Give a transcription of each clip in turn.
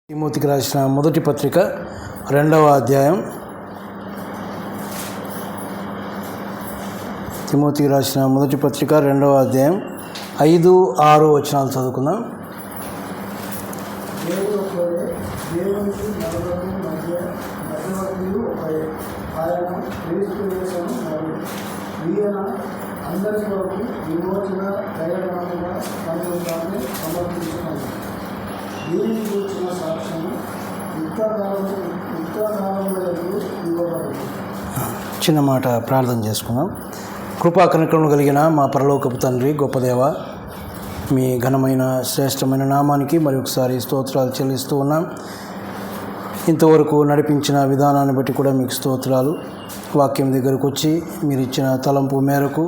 తిమోతికి రాసిన మొదటి పత్రిక 2వ అధ్యాయం. తిమోతికి రాసిన మొదటి పత్రిక 2వ అధ్యాయం 5, 6 వచనాలు చదువుకుందాం. అందరి కొరకు విమోచన దయమానంగా సమర్పించుకున్నాను. దీనిని కూర్చున్న సాక్ష్యము యుక్తకాలంలో ఇవ్వబడింది. చిన్న మాట ప్రార్థన చేసుకుందాం. కృపా కనికరములు కలిగిన మా పరలోకపు తండ్రి, గొప్ప దేవ, మీ ఘనమైన శ్రేష్టమైన నామానికి మరి ఒకసారి స్తోత్రాలు చెల్లిస్తూ ఉన్నాం. ఇంతవరకు నడిపించిన విధానాన్ని బట్టి కూడా మీకు స్తోత్రాలు. వాక్యం దగ్గరకు వచ్చి మీరు ఇచ్చిన తలంపు మేరకు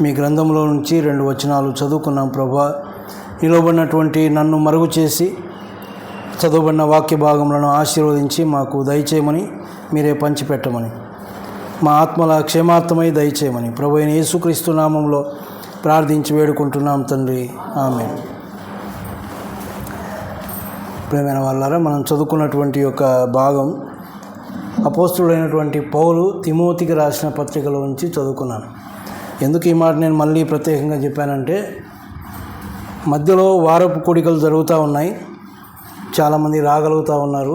మీ గ్రంథంలో నుంచి 2 వచనాలు చదువుకున్నాం. ప్రభా, నిలబడినటువంటి నన్ను మరుగు చేసి చదువుబడిన వాక్య భాగములను ఆశీర్వదించి మాకు దయచేయమని, మీరే పంచిపెట్టమని, మా ఆత్మల క్షేమార్థమై దయచేయమని ప్రభు అయిన యేసుక్రీస్తు నామంలో ప్రార్థించి వేడుకుంటున్నాం తండ్రి, ఆమేన్. ప్రియమైన వాళ్ళారా, మనం చదువుకున్నటువంటి యొక్క భాగం అపోస్తుడైనటువంటి పౌలు తిమోతికి రాసిన పత్రికలో నుంచి చదువుకున్నాను. ఎందుకు ఈ మాట నేను మళ్ళీ ప్రత్యేకంగా చెప్పానంటే, మధ్యలో వారపు కూడికలు జరుగుతూ ఉన్నాయి. చాలామంది రాగలుగుతూ ఉన్నారు,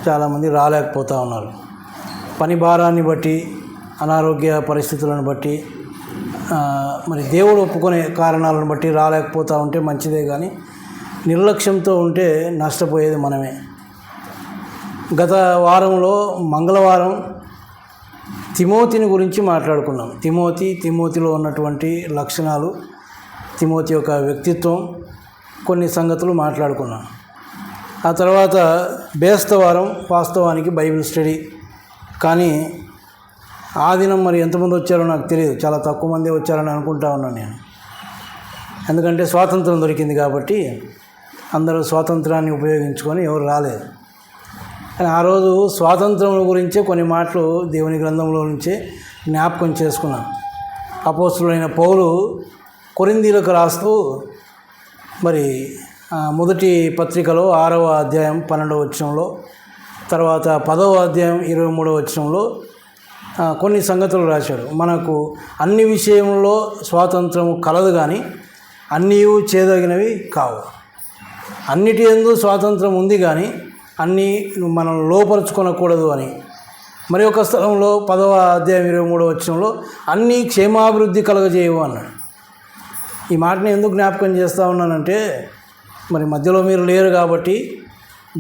చాలామంది రాలేకపోతూ ఉన్నారు. పని భారాన్ని బట్టి, అనారోగ్య పరిస్థితులను బట్టి, మరి దేవుడు ఒప్పుకునే కారణాలను బట్టి రాలేకపోతూ ఉంటే మంచిదే, కానీ నిర్లక్ష్యంతో ఉంటే నష్టపోయేది మనమే. గత వారంలో మంగళవారం తిమోతిని గురించి మాట్లాడుకున్నాం. తిమోతిలో ఉన్నటువంటి లక్షణాలు, తిమోతి యొక్క వ్యక్తిత్వం, కొన్ని సంగతులు మాట్లాడుకున్నాం. ఆ తర్వాత బేస్తవారం వాస్తవానికి బైబిల్ స్టడీ. కానీ ఆ దినం మరి ఎంతమంది వచ్చారో నాకు తెలియదు, చాలా తక్కువ మంది వచ్చారని అనుకుంటా ఉన్నాను నేను. ఎందుకంటే స్వాతంత్రం దొరికింది కాబట్టి అందరూ స్వాతంత్రాన్ని ఉపయోగించుకొని ఎవరు రాలేదు. కానీ ఆ రోజు స్వాతంత్రం గురించే కొన్ని మాటలు దేవుని గ్రంథంలో నుంచే జ్ఞాపకం చేసుకున్నాం. అపోస్తులైన పౌలు కొరింథీయులకు రాస్తూ మరి మొదటి పత్రికలో 6వ అధ్యాయం 12వ వచనంలో, తర్వాత 10వ అధ్యాయం 23వ వచనంలో కొన్ని సంగతులు రాశాడు. మనకు అన్ని విషయంలో స్వాతంత్రం కలదు, కానీ అన్నీ చేయదగినవి కావు. అన్నిటి యందు స్వాతంత్రం ఉంది, కానీ అన్నీ మనం లోపరుచుకొనకూడదు అని. మరి ఒక స్థలంలో 10వ అధ్యాయం 23వ వచనంలో అన్నీ క్షేమాభివృద్ధి కలగజేయవు అన్నాడు. ఈ మాటని ఎందుకు జ్ఞాపకం చేస్తూ ఉన్నానంటే, మరి మధ్యలో మీరు లేరు కాబట్టి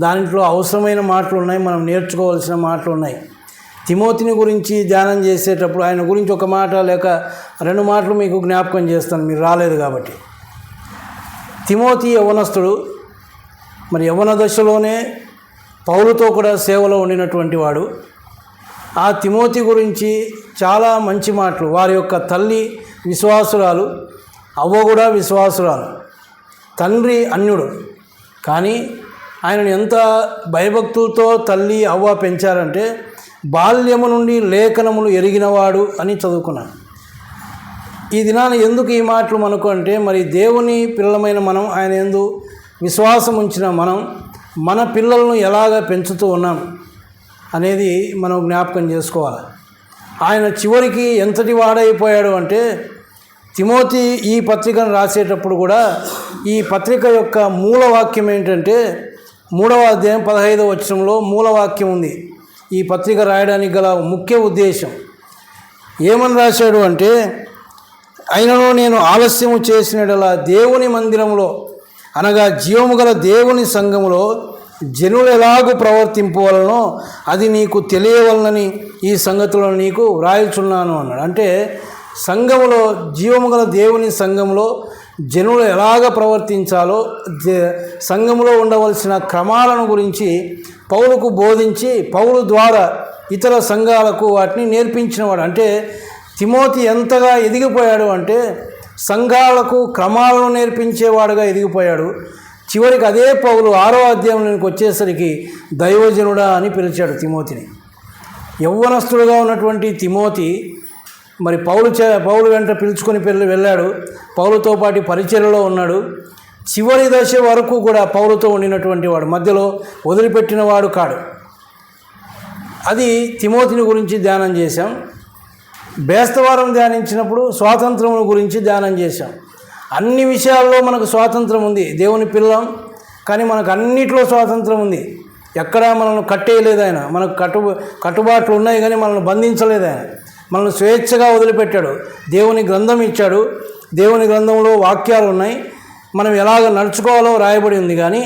దాంట్లో అవసరమైన మాటలు ఉన్నాయి, మనం నేర్చుకోవాల్సిన మాటలు ఉన్నాయి. తిమోతిని గురించి ధ్యానం చేసేటప్పుడు ఆయన గురించి ఒక మాట లేక 2 మాటలు మీకు జ్ఞాపకం చేస్తాను, మీరు రాలేదు కాబట్టి. తిమోతి యవ్వనస్తుడు. మరి యవ్వన దశలోనే పౌలుతో కూడా సేవలో ఉండినటువంటి వాడు. ఆ తిమోతి గురించి చాలా మంచి మాటలు. వారి యొక్క తల్లి విశ్వాసురాలు, అవ్వ కూడా విశ్వాసురాలు, తండ్రి అన్యుడు. కానీ ఆయనను ఎంత భయభక్తులతో తల్లి అవ్వ పెంచారంటే, బాల్యము నుండి లేఖనములు ఎరిగినవాడు అని చదువుకున్నాను. ఈ దినాన ఎందుకు ఈ మాటలు మనకు అంటే, మరి దేవుని పిల్లలమైన మనం, ఆయన యందు విశ్వాసం ఉంచిన మనం మన పిల్లలను ఎలాగ పెంచుతూ ఉన్నాం అనేది మనం జ్ఞాపకం చేసుకోవాలి. ఆయన చివరికి ఎంతటి వాడైపోయాడు అంటే, తిమోతి ఈ పత్రికను రాసేటప్పుడు కూడా ఈ పత్రిక యొక్క మూలవాక్యం ఏంటంటే 3వ అధ్యాయం 15వ వచనంలో మూలవాక్యం ఉంది. ఈ పత్రిక రాయడానికి గల ముఖ్య ఉద్దేశం ఏమని రాశాడు అంటే, అయినను నేను ఆలస్యము చేసినట్లా దేవుని మందిరంలో, అనగా జీవము గల దేవుని సంఘములో జనులు ఎలాగూ ప్రవర్తింపవలనో అది నీకు తెలియవలనని ఈ సంగతులను నీకు వ్రాయుచున్నాను అన్నాడు. అంటే సంఘములో, జీవము గల దేవుని సంఘంలో జనులు ఎలాగ ప్రవర్తించాలో, సంఘంలో ఉండవలసిన క్రమాలను గురించి పౌలుకు బోధించి పౌలు ద్వారా ఇతర సంఘాలకు వాటిని నేర్పించినవాడు. అంటే తిమోతి ఎంతగా ఎదిగిపోయాడు అంటే, సంఘాలకు క్రమాలను నేర్పించేవాడుగా ఎదిగిపోయాడు. చివరికి అదే పౌలు 6వ అధ్యాయంలోకి వచ్చేసరికి దైవజనుడా అని పిలిచాడు తిమోతిని. యవ్వనస్తుడుగా ఉన్నటువంటి తిమోతి మరి పౌలు వెంట పిలుచుకొని వెళ్ళాడు. పౌలుతో పాటు పరిచర్యలో ఉన్నాడు. చివరి దశ వరకు కూడా పౌలుతో ఉండినటువంటి వాడు, మధ్యలో వదిలిపెట్టిన వాడు కాడు. అది తిమోతిని గురించి ధ్యానం చేశాం. బేస్తవారం ధ్యానించినప్పుడు స్వాతంత్రం గురించి ధ్యానం చేశాం. అన్ని విషయాల్లో మనకు స్వాతంత్రం ఉంది, దేవుని పిల్లం, కానీ మనకు అన్నిట్లో స్వాతంత్రం ఉంది. ఎక్కడా మనల్ని కట్టేయలేదు ఆయన. మనకు కట్టుబాట్లు ఉన్నాయి కానీ మనల్ని బంధించలేదు ఆయన. మనల్ని స్వేచ్ఛగా వదిలిపెట్టాడు. దేవుని గ్రంథం ఇచ్చాడు. దేవుని గ్రంథంలో వాక్యాలు ఉన్నాయి, మనం ఎలాగ నడుచుకోవాలో రాయబడి ఉంది. కానీ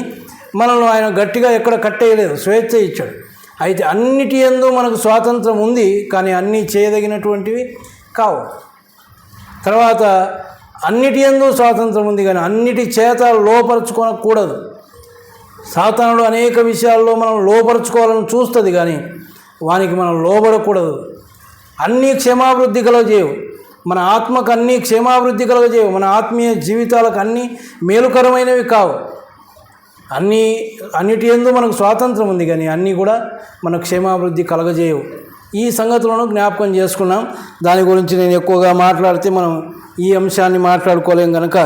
మనల్ని ఆయన గట్టిగా ఎక్కడ కట్టేయలేదు, స్వేచ్ఛ ఇచ్చాడు. అయితే అన్నిటి యందు మనకు స్వాతంత్రం ఉంది, కానీ అన్నీ చేయదగినటువంటివి కావు. తర్వాత అన్నిటి యందు స్వాతంత్రం ఉంది, కానీ అన్నిటి చేత లోపరుచుకోనకూడదు. సాతానుడు అనేక విషయాల్లో మనం లోపరుచుకోవాలని చూస్తుంది, కానీ వానికి మనం లోబడకూడదు. అన్నీ క్షేమాభివృద్ధి కలగజేయవు, మన ఆత్మకు అన్నీ క్షేమాభివృద్ధి కలగజేయవు, మన ఆత్మీయ జీవితాలకు అన్నీ మేలుకరమైనవి కావు. అన్నిటి యందు మనకు స్వాతంత్రం ఉంది, కానీ అన్నీ కూడా మన క్షేమాభివృద్ధి కలగజేయవు. ఈ సంగతులను జ్ఞాపకం చేసుకున్నాం. దాని గురించి నేను ఎక్కువగా మాట్లాడితే మనం ఈ అంశాన్ని మాట్లాడుకోలేం కనుక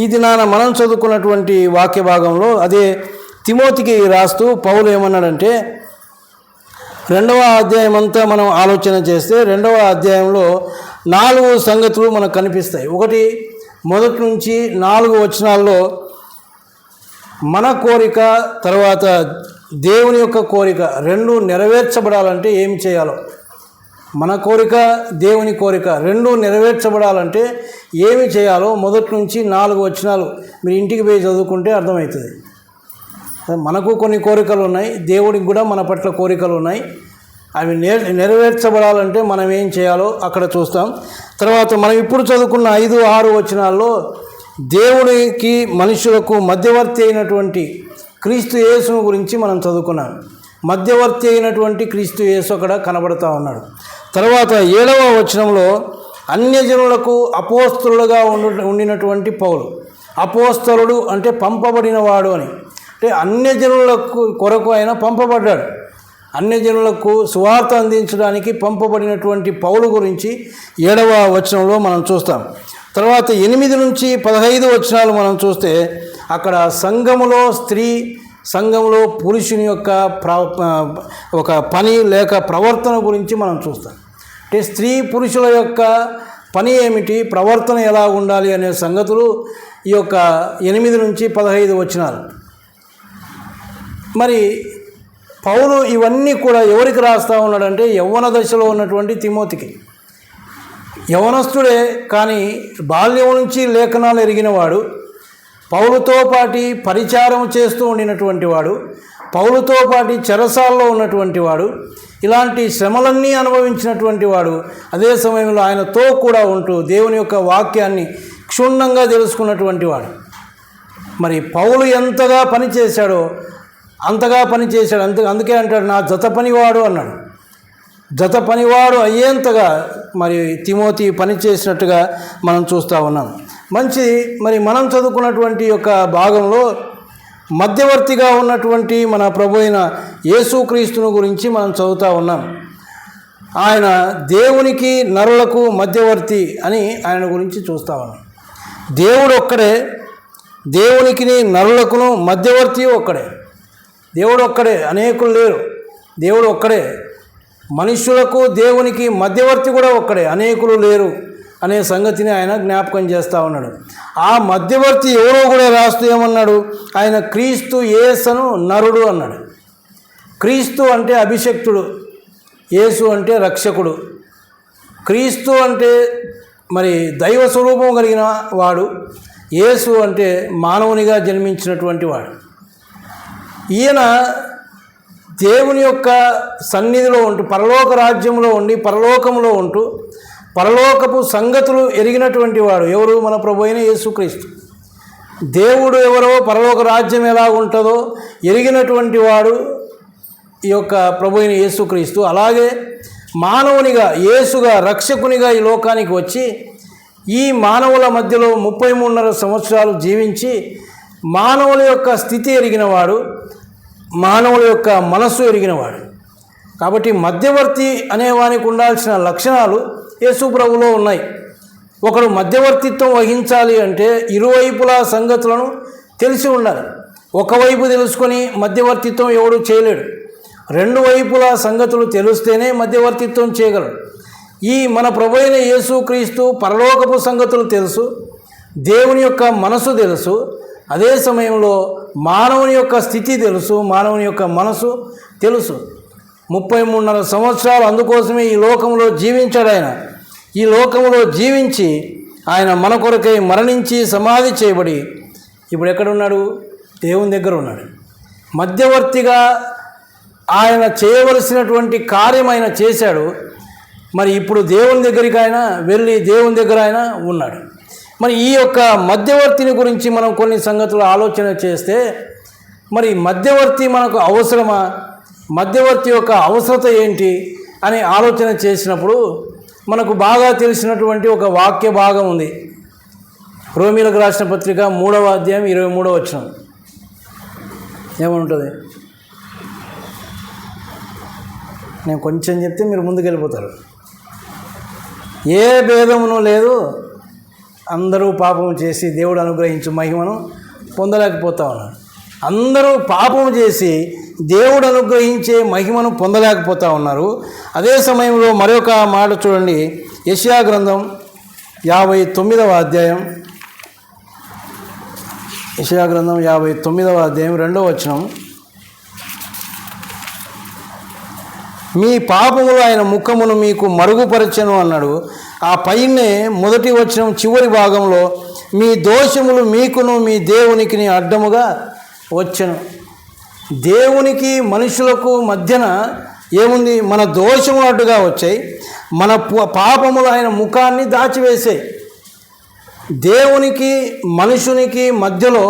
ఈ దినాన మనం చదువుకున్నటువంటి వాక్య భాగంలో అదే తిమోతికి రాస్తూ పౌలు ఏమన్నాడంటే, 2వ అధ్యాయం అంతా మనం ఆలోచన చేస్తే 2వ అధ్యాయంలో 4 సంగతులు మనకు కనిపిస్తాయి. ఒకటి, మొదటి నుంచి 4 వచనాల్లో మన కోరిక, తర్వాత దేవుని యొక్క కోరిక రెండు నెరవేర్చబడాలంటే ఏం చేయాలో, మన కోరిక దేవుని కోరిక రెండు నెరవేర్చబడాలంటే ఏమి చేయాలో మొదటి నుంచి 4 వచనాలు మీరు ఇంటికి పోయి చదువుకుంటే అర్థమవుతుంది. మనకు కొన్ని కోరికలు ఉన్నాయి, దేవుడికి కూడా మన పట్ల కోరికలు ఉన్నాయి. అవి నెరవేర్చబడాలంటే మనం ఏం చేయాలో అక్కడ చూస్తాం. తర్వాత మనం ఇప్పుడు చదువుకున్న 5, 6 వచనాల్లో దేవునికి మనుషులకు మధ్యవర్తి అయినటువంటి క్రీస్తు యేసును గురించి మనం చదువుకున్నాం. మధ్యవర్తి అయినటువంటి క్రీస్తు యేసు అక్కడ కనబడుతూ ఉన్నాడు. తర్వాత 7వ వచనంలో అన్యజనులకు అపోస్తలుడుగా ఉండినటువంటి పౌలు, అపోస్తలుడు అంటే పంపబడినవాడు అని, అంటే అన్యజనులకు కొరకు ఆయన పంపబడ్డాడు. అన్యజనులకు సువార్త అందించడానికి పంపబడినటువంటి పౌలు గురించి 7వ వచనంలో మనం చూస్తాం. తర్వాత 8 నుంచి 15 వచనాలు మనం చూస్తే అక్కడ సంఘములో స్త్రీ, సంఘంలో పురుషుని యొక్క ఒక పని లేక ప్రవర్తన గురించి మనం చూస్తాం. అంటే స్త్రీ పురుషుల యొక్క పని ఏమిటి, ప్రవర్తన ఎలా ఉండాలి అనే సంగతులు ఈ యొక్క 8 నుంచి 15 వచనాలు. మరి పౌలు ఇవన్నీ కూడా ఎవరికి రాస్తూ ఉన్నాడంటే యవ్వన దశలో ఉన్నటువంటి తిమోతికి. యవనస్తుడే, కానీ బాల్యం నుంచి లేఖనాలు ఎరిగినవాడు, పౌలుతో పాటి పరిచారం చేస్తూ ఉండినటువంటి వాడు, పౌలుతో పాటి చెరసాల్లో ఉన్నటువంటి వాడు, ఇలాంటి శ్రమలన్నీ అనుభవించినటువంటి వాడు, అదే సమయంలో ఆయనతో కూడా ఉంటూ దేవుని యొక్క వాక్యాన్ని క్షుణ్ణంగా తెలుసుకున్నటువంటి వాడు. మరి పౌలు ఎంతగా పనిచేశాడో అంతగా పనిచేశాడు. అందుకే అంటాడు నా జత పనివాడు అన్నాడు. జత పనివాడు అయ్యేంతగా మరి తిమోతి పనిచేసినట్టుగా మనం చూస్తూ ఉన్నాం. మంచిది. మరి మనం చదువుకున్నటువంటి యొక్క భాగంలో మధ్యవర్తిగా ఉన్నటువంటి మన ప్రభు అయిన యేసుక్రీస్తును గురించి మనం చదువుతూ ఉన్నాం. ఆయన దేవునికి నరులకు మధ్యవర్తి అని ఆయన గురించి చూస్తూ ఉన్నాం. దేవుడు ఒక్కడే, దేవునికి నరులకును మధ్యవర్తి ఒక్కడే. దేవుడు ఒక్కడే, అనేకులు లేరు. దేవుడు ఒక్కడే. మనుష్యులకు దేవునికి మధ్యవర్తి కూడా ఒక్కడే, అనేకులు లేరు అనే సంగతిని ఆయన జ్ఞాపకం చేస్తూ ఉన్నాడు. ఆ మధ్యవర్తి ఎవరో కూడా రాస్తూ ఏమన్నాడు, ఆయన క్రీస్తు యేసును నరుడు అన్నాడు. క్రీస్తు అంటే అభిషక్తుడు, యేసు అంటే రక్షకుడు. క్రీస్తు అంటే మరి దైవ స్వరూపం కలిగిన వాడు, యేసు అంటే మానవునిగా జన్మించినటువంటి వాడు. ఈయన దేవుని యొక్క సన్నిధిలో ఉంటూ, పరలోక రాజ్యంలో ఉండి పరలోకంలో ఉంటూ పరలోకపు సంగతులు ఎరిగినటువంటి వాడు ఎవరు, మన ప్రభు అయిన యేసుక్రీస్తు. దేవుడు ఎవరో, పరలోక రాజ్యం ఎలా ఉంటుందో ఎరిగినటువంటి వాడు ఈ యొక్క ప్రభు అయిన యేసుక్రీస్తు. అలాగే మానవునిగా, యేసుగా, రక్షకునిగా ఈ లోకానికి వచ్చి ఈ మానవుల మధ్యలో 33.5 సంవత్సరాలు జీవించి మానవుల యొక్క స్థితి ఎరిగినవాడు, మానవుల యొక్క మనస్సు ఎరిగినవాడు. కాబట్టి మధ్యవర్తి అనేవానికి ఉండాల్సిన లక్షణాలు యేసు ప్రభువులో ఉన్నాయి. ఒకడు మధ్యవర్తిత్వం వహించాలి అంటే ఇరువైపులా సంగతులను తెలిసి ఉండాలి. ఒకవైపు తెలుసుకొని మధ్యవర్తిత్వం ఎవడు చేయలేడు. రెండు వైపుల సంగతులు తెలిస్తేనే మధ్యవర్తిత్వం చేయగలడు. ఈ మన ప్రభు అయిన యేసుక్రీస్తు పరలోకపు సంగతులు తెలుసు, దేవుని యొక్క మనసు తెలుసు, అదే సమయంలో మానవుని యొక్క స్థితి తెలుసు, మానవుని యొక్క మనసు తెలుసు. 33.5 సంవత్సరాలు అందుకోసమే ఈ లోకంలో జీవించాడు ఆయన. ఈ లోకంలో జీవించి ఆయన మన కొరకై మరణించి సమాధి చేయబడి ఇప్పుడు ఎక్కడున్నాడు? దేవుని దగ్గర ఉన్నాడు. మధ్యవర్తిగా ఆయన చేయవలసినటువంటి కార్యం ఆయన చేశాడు. మరి ఇప్పుడు దేవుని దగ్గరికి ఆయన వెళ్ళి దేవుని దగ్గర ఆయన ఉన్నాడు. మరి ఈ యొక్క మధ్యవర్తిని గురించి మనం కొన్ని సంగతులు ఆలోచన చేస్తే, మరి మధ్యవర్తి మనకు అవసరమా, మధ్యవర్తి యొక్క అవసరత ఏంటి అని ఆలోచన చేసినప్పుడు మనకు బాగా తెలిసినటువంటి ఒక వాక్య భాగం ఉంది. రోమీలకు రాసిన పత్రిక 3వ అధ్యాయం 23వ వచనం ఏమనుంటుంది? నేను కొంచెం చెప్తే మీరు ముందుకెళ్ళిపోతారు. ఏ భేదమును లేదు, అందరూ పాపం చేసి దేవుడు అనుగ్రహించు మహిమను పొందలేకపోతా ఉన్నారు. అందరూ పాపం చేసి దేవుడు అనుగ్రహించే మహిమను పొందలేకపోతూ ఉన్నారు. అదే సమయంలో మరొక మాట చూడండి, యెషయా గ్రంథం 59వ అధ్యాయం, యెషయా గ్రంథం 59వ అధ్యాయం 2వ వచనం, మీ పాపములు ఆయన ముఖమును మీకు మరుగుపరచెను అన్నాడు. ఆ పైనే మొదటి వచనం చివరి భాగంలో మీ దోషములు మీకును మీ దేవునికి అడ్డముగా వచ్చెను. దేవునికి మనుషులకు మధ్యన ఏముంది? మన దోషములు అడ్డుగా వచ్చాయి, మన పాపములు ఆయన ముఖాన్ని దాచివేసాయి. దేవునికి మనుషునికి మధ్యలో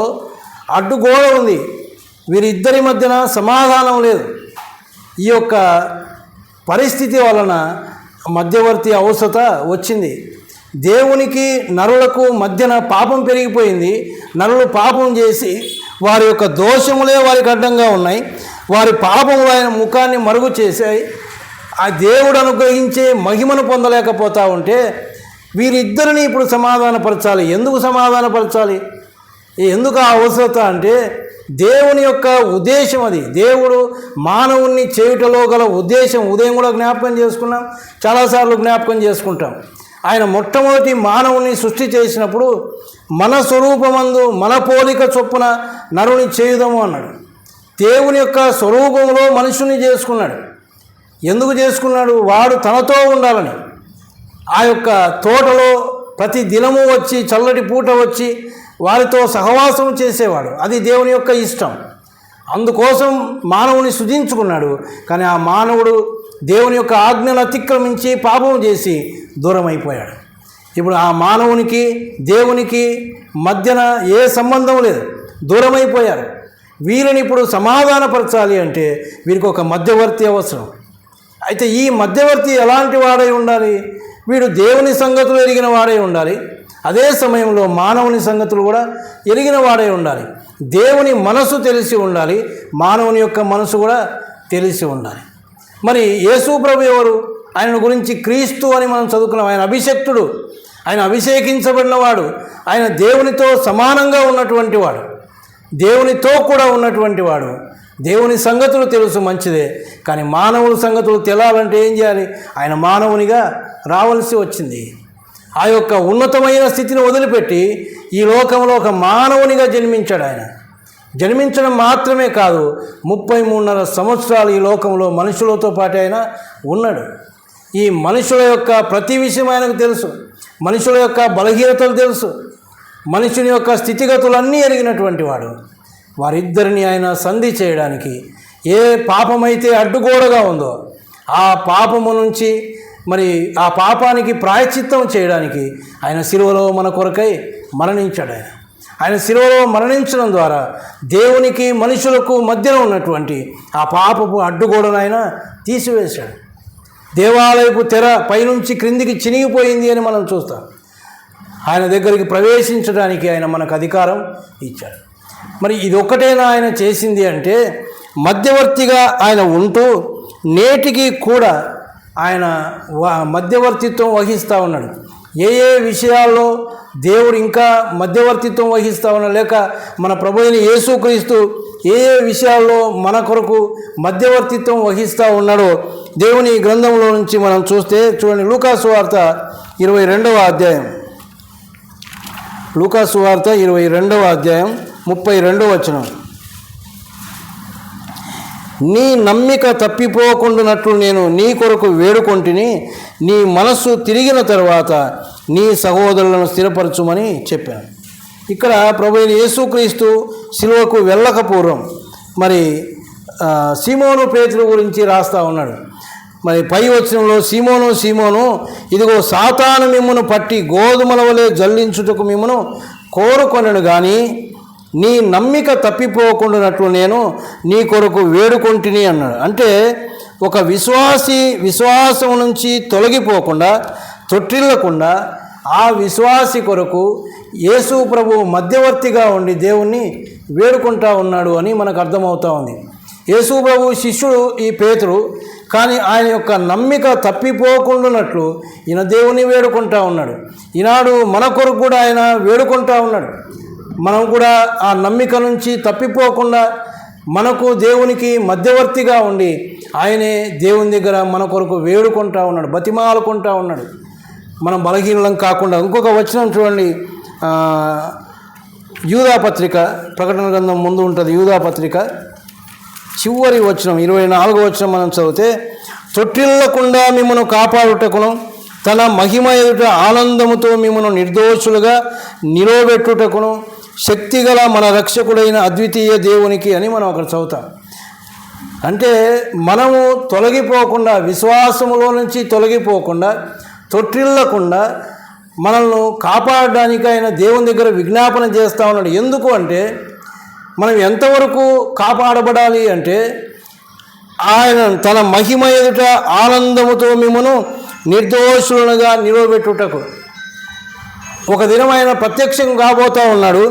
అడ్డుగోడ ఉంది. వీరిద్దరి మధ్యన సమాధానం లేదు. ఈ యొక్క పరిస్థితి వలన మధ్యవర్తి అవసరత వచ్చింది. దేవునికి నరులకు మధ్యన పాపం పెరిగిపోయింది. నరులు పాపం చేసి వారి యొక్క దోషములే వారికి అడ్డంగా ఉన్నాయి. వారి పాపములు ఆయన ముఖాన్ని మరుగు చేశాయి. ఆ దేవుడు అనుగ్రహించే మహిమను పొందలేకపోతూ ఉంటే వీరిద్దరిని ఇప్పుడు సమాధానపరచాలి. ఎందుకు సమాధానపరచాలి? ఎందుకు ఆ అవసరత అంటే దేవుని యొక్క ఉద్దేశం అది. దేవుడు మానవుణ్ణి చేయుటలో గల ఉద్దేశం ఉదయం కూడా జ్ఞాపకం చేసుకున్నాం, చాలాసార్లు జ్ఞాపకం చేసుకుంటాం. ఆయన మొట్టమొదటి మానవుని సృష్టి చేసినప్పుడు మన స్వరూపమందు మన పోలిక చొప్పున నరుని చేయుదము అన్నాడు. దేవుని యొక్క స్వరూపంలో మనుషుని చేసుకున్నాడు. ఎందుకు చేసుకున్నాడు? వాడు తనతో ఉండాలని. ఆ యొక్క తోటలో ప్రతి దినము వచ్చి చల్లటి పూట వచ్చి వారితో సహవాసం చేసేవాడు. అది దేవుని యొక్క ఇష్టం. అందుకోసం మానవుని సృజించుకున్నాడు. కానీ ఆ మానవుడు దేవుని యొక్క ఆజ్ఞను అతిక్రమించి పాపం చేసి దూరం అయిపోయాడు. ఇప్పుడు ఆ మానవునికి దేవునికి మధ్యన ఏ సంబంధం లేదు, దూరం అయిపోయారు. వీరిని ఇప్పుడు సమాధానపరచాలి అంటే వీరికి ఒక మధ్యవర్తి అవసరం. అయితే ఈ మధ్యవర్తి ఎలాంటి వాడై ఉండాలి? వీడు దేవుని సంగతులు ఎరిగిన వాడై ఉండాలి. అదే సమయంలో మానవుని సంగతులు కూడా ఎరిగిన వాడై ఉండాలి. దేవుని మనసు తెలిసి ఉండాలి, మానవుని యొక్క మనసు కూడా తెలిసి ఉండాలి. మరి యేసు ప్రభు ఎవరు? ఆయన గురించి క్రీస్తు అని మనం చదువుకున్నాం. ఆయన అభిషక్తుడు, ఆయన అభిషేకించబడినవాడు, ఆయన దేవునితో సమానంగా ఉన్నటువంటి వాడు, దేవునితో కూడా ఉన్నటువంటి వాడు. దేవుని సంగతులు తెలుసు, మంచిదే. కానీ మానవుల సంగతులు తెలాలంటే ఏం చేయాలి? ఆయన మానవునిగా రావాల్సి వచ్చింది. ఆ యొక్క ఉన్నతమైన స్థితిని వదిలిపెట్టి ఈ లోకంలో ఒక మానవునిగా జన్మించాడు. ఆయన జన్మించడం మాత్రమే కాదు, 33.5 సంవత్సరాలు ఈ లోకంలో మనుషులతో పాటు ఆయన ఉన్నాడు. ఈ మనుషుల యొక్క ప్రతి విషయం ఆయనకు తెలుసు. మనుషుల యొక్క బలహీనతలు తెలుసు. మనుషుని యొక్క స్థితిగతులన్నీ ఎరిగినటువంటి వాడు. వారిద్దరిని ఆయన సంధి చేయడానికి ఏ పాపమైతే అడ్డుగోడగా ఉందో ఆ పాపము నుంచి, మరి ఆ పాపానికి ప్రాయశ్చిత్తం చేయడానికి ఆయన శిలువలో మన కొరకై మరణించాడు. ఆయన శిలువలో మరణించడం ద్వారా దేవునికి మనుషులకు మధ్యలో ఉన్నటువంటి ఆ పాపపు అడ్డుగోడను ఆయన తీసివేశాడు. దేవాలయపు తెర పైనుంచి క్రిందికి చినిగిపోయింది అని మనం చూస్తాం. ఆయన దగ్గరికి ప్రవేశించడానికి ఆయన మనకు అధికారం ఇచ్చాడు. మరి ఇది ఒక్కటేనా ఆయన చేసింది అంటే, మధ్యవర్తిగా ఆయన ఉంటూ నేటికి కూడా ఆయన మధ్యవర్తిత్వం వహిస్తూ ఉన్నాడు. ఏ ఏ విషయాల్లో దేవుడు ఇంకా మధ్యవర్తిత్వం వహిస్తూ ఉన్నాడు, లేక మన ప్రభు అయిన యేసుక్రీస్తు ఏ ఏ విషయాల్లో మన కొరకు మధ్యవర్తిత్వం వహిస్తూ ఉన్నాడో దేవుని గ్రంథంలో నుంచి మనం చూస్తే చూడండి, లూకాసు వార్త 22వ అధ్యాయం, లూకాసు వార్త 22వ అధ్యాయం 32వ వచనం. నీ నమ్మిక తప్పిపోకుండానట్లు నేను నీ కొరకు వేడుకొంటిని, నీ మనస్సు తిరిగిన తర్వాత నీ సహోదరులను స్థిరపరచుమని చెప్పాను. ఇక్కడ ప్రభు అయిన యేసుక్రీస్తు శిలువకు వెళ్ళక పూర్వం మరి సీమోను పేతురు గురించి రాస్తూ ఉన్నాడు. మరి పై వచనంలో, సీమోను సీమోను, ఇదిగో సాతాను మిమ్మును పట్టి గోధుమల వలె జల్లించుటకు మిమ్మును కోరుకొనను కానీ నీ నమ్మిక తప్పిపోకుండానట్లు నేను నీ కొరకు వేడుకొంటిని అన్నాడు. అంటే ఒక విశ్వాసం నుంచి తొలగిపోకుండా, తొట్టిల్లకుండా ఆ విశ్వాసి కొరకు యేసు ప్రభు మధ్యవర్తిగా ఉండి దేవుణ్ణి వేడుకుంటా ఉన్నాడు అని మనకు అర్థమవుతా ఉంది. యేసు ప్రభు శిష్యుడు ఈ పేతురు, కానీ ఆయన యొక్క నమ్మిక తప్పిపోకుండానట్లు ఈయన దేవుని వేడుకుంటా ఉన్నాడు. ఈనాడు మన కొరకు కూడా ఆయన వేడుకుంటా ఉన్నాడు. మనం కూడా ఆ నమ్మిక నుంచి తప్పిపోకుండా మనకు దేవునికి మధ్యవర్తిగా ఉండి ఆయనే దేవుని దగ్గర మన కొరకు వేడుకుంటా ఉన్నాడు, బతిమాలుకుంటా ఉన్నాడు, మనం బలహీనం కాకుండా. ఇంకొక వచనం చూడండి, యూదాపత్రిక, ప్రకటన గ్రంథం ముందు ఉంటుంది, యూదాపత్రిక చివరి వచనం 24వ వచనం మనం చదివితే, తొట్టిల్లకుండా మిమ్మను కాపాడుటకును తన మహిమ ఎదుట ఆనందముతో మిమ్మను నిర్దోషులుగా నిలవబెట్టుటకును శక్తిగల మన రక్షకుడైన అద్వితీయ దేవునికి అని మనం అక్కడ చదువుతాం. అంటే మనము తొలగిపోకుండా, విశ్వాసములో నుంచి తొలగిపోకుండా, తొట్టిల్లకుండా మనల్ని కాపాడడానికి ఆయన దేవుని దగ్గర విజ్ఞాపన చేస్తూ ఉన్నాడు. ఎందుకు అంటే మనం ఎంతవరకు కాపాడబడాలి అంటే ఆయన తన మహిమ ఎదుట ఆనందముతో మిమ్మను నిర్దోషులుగా నిలవబెట్టుటకు. ఒక దినం ఆయన ప్రత్యక్షం కాబోతూ ఉన్నాడు.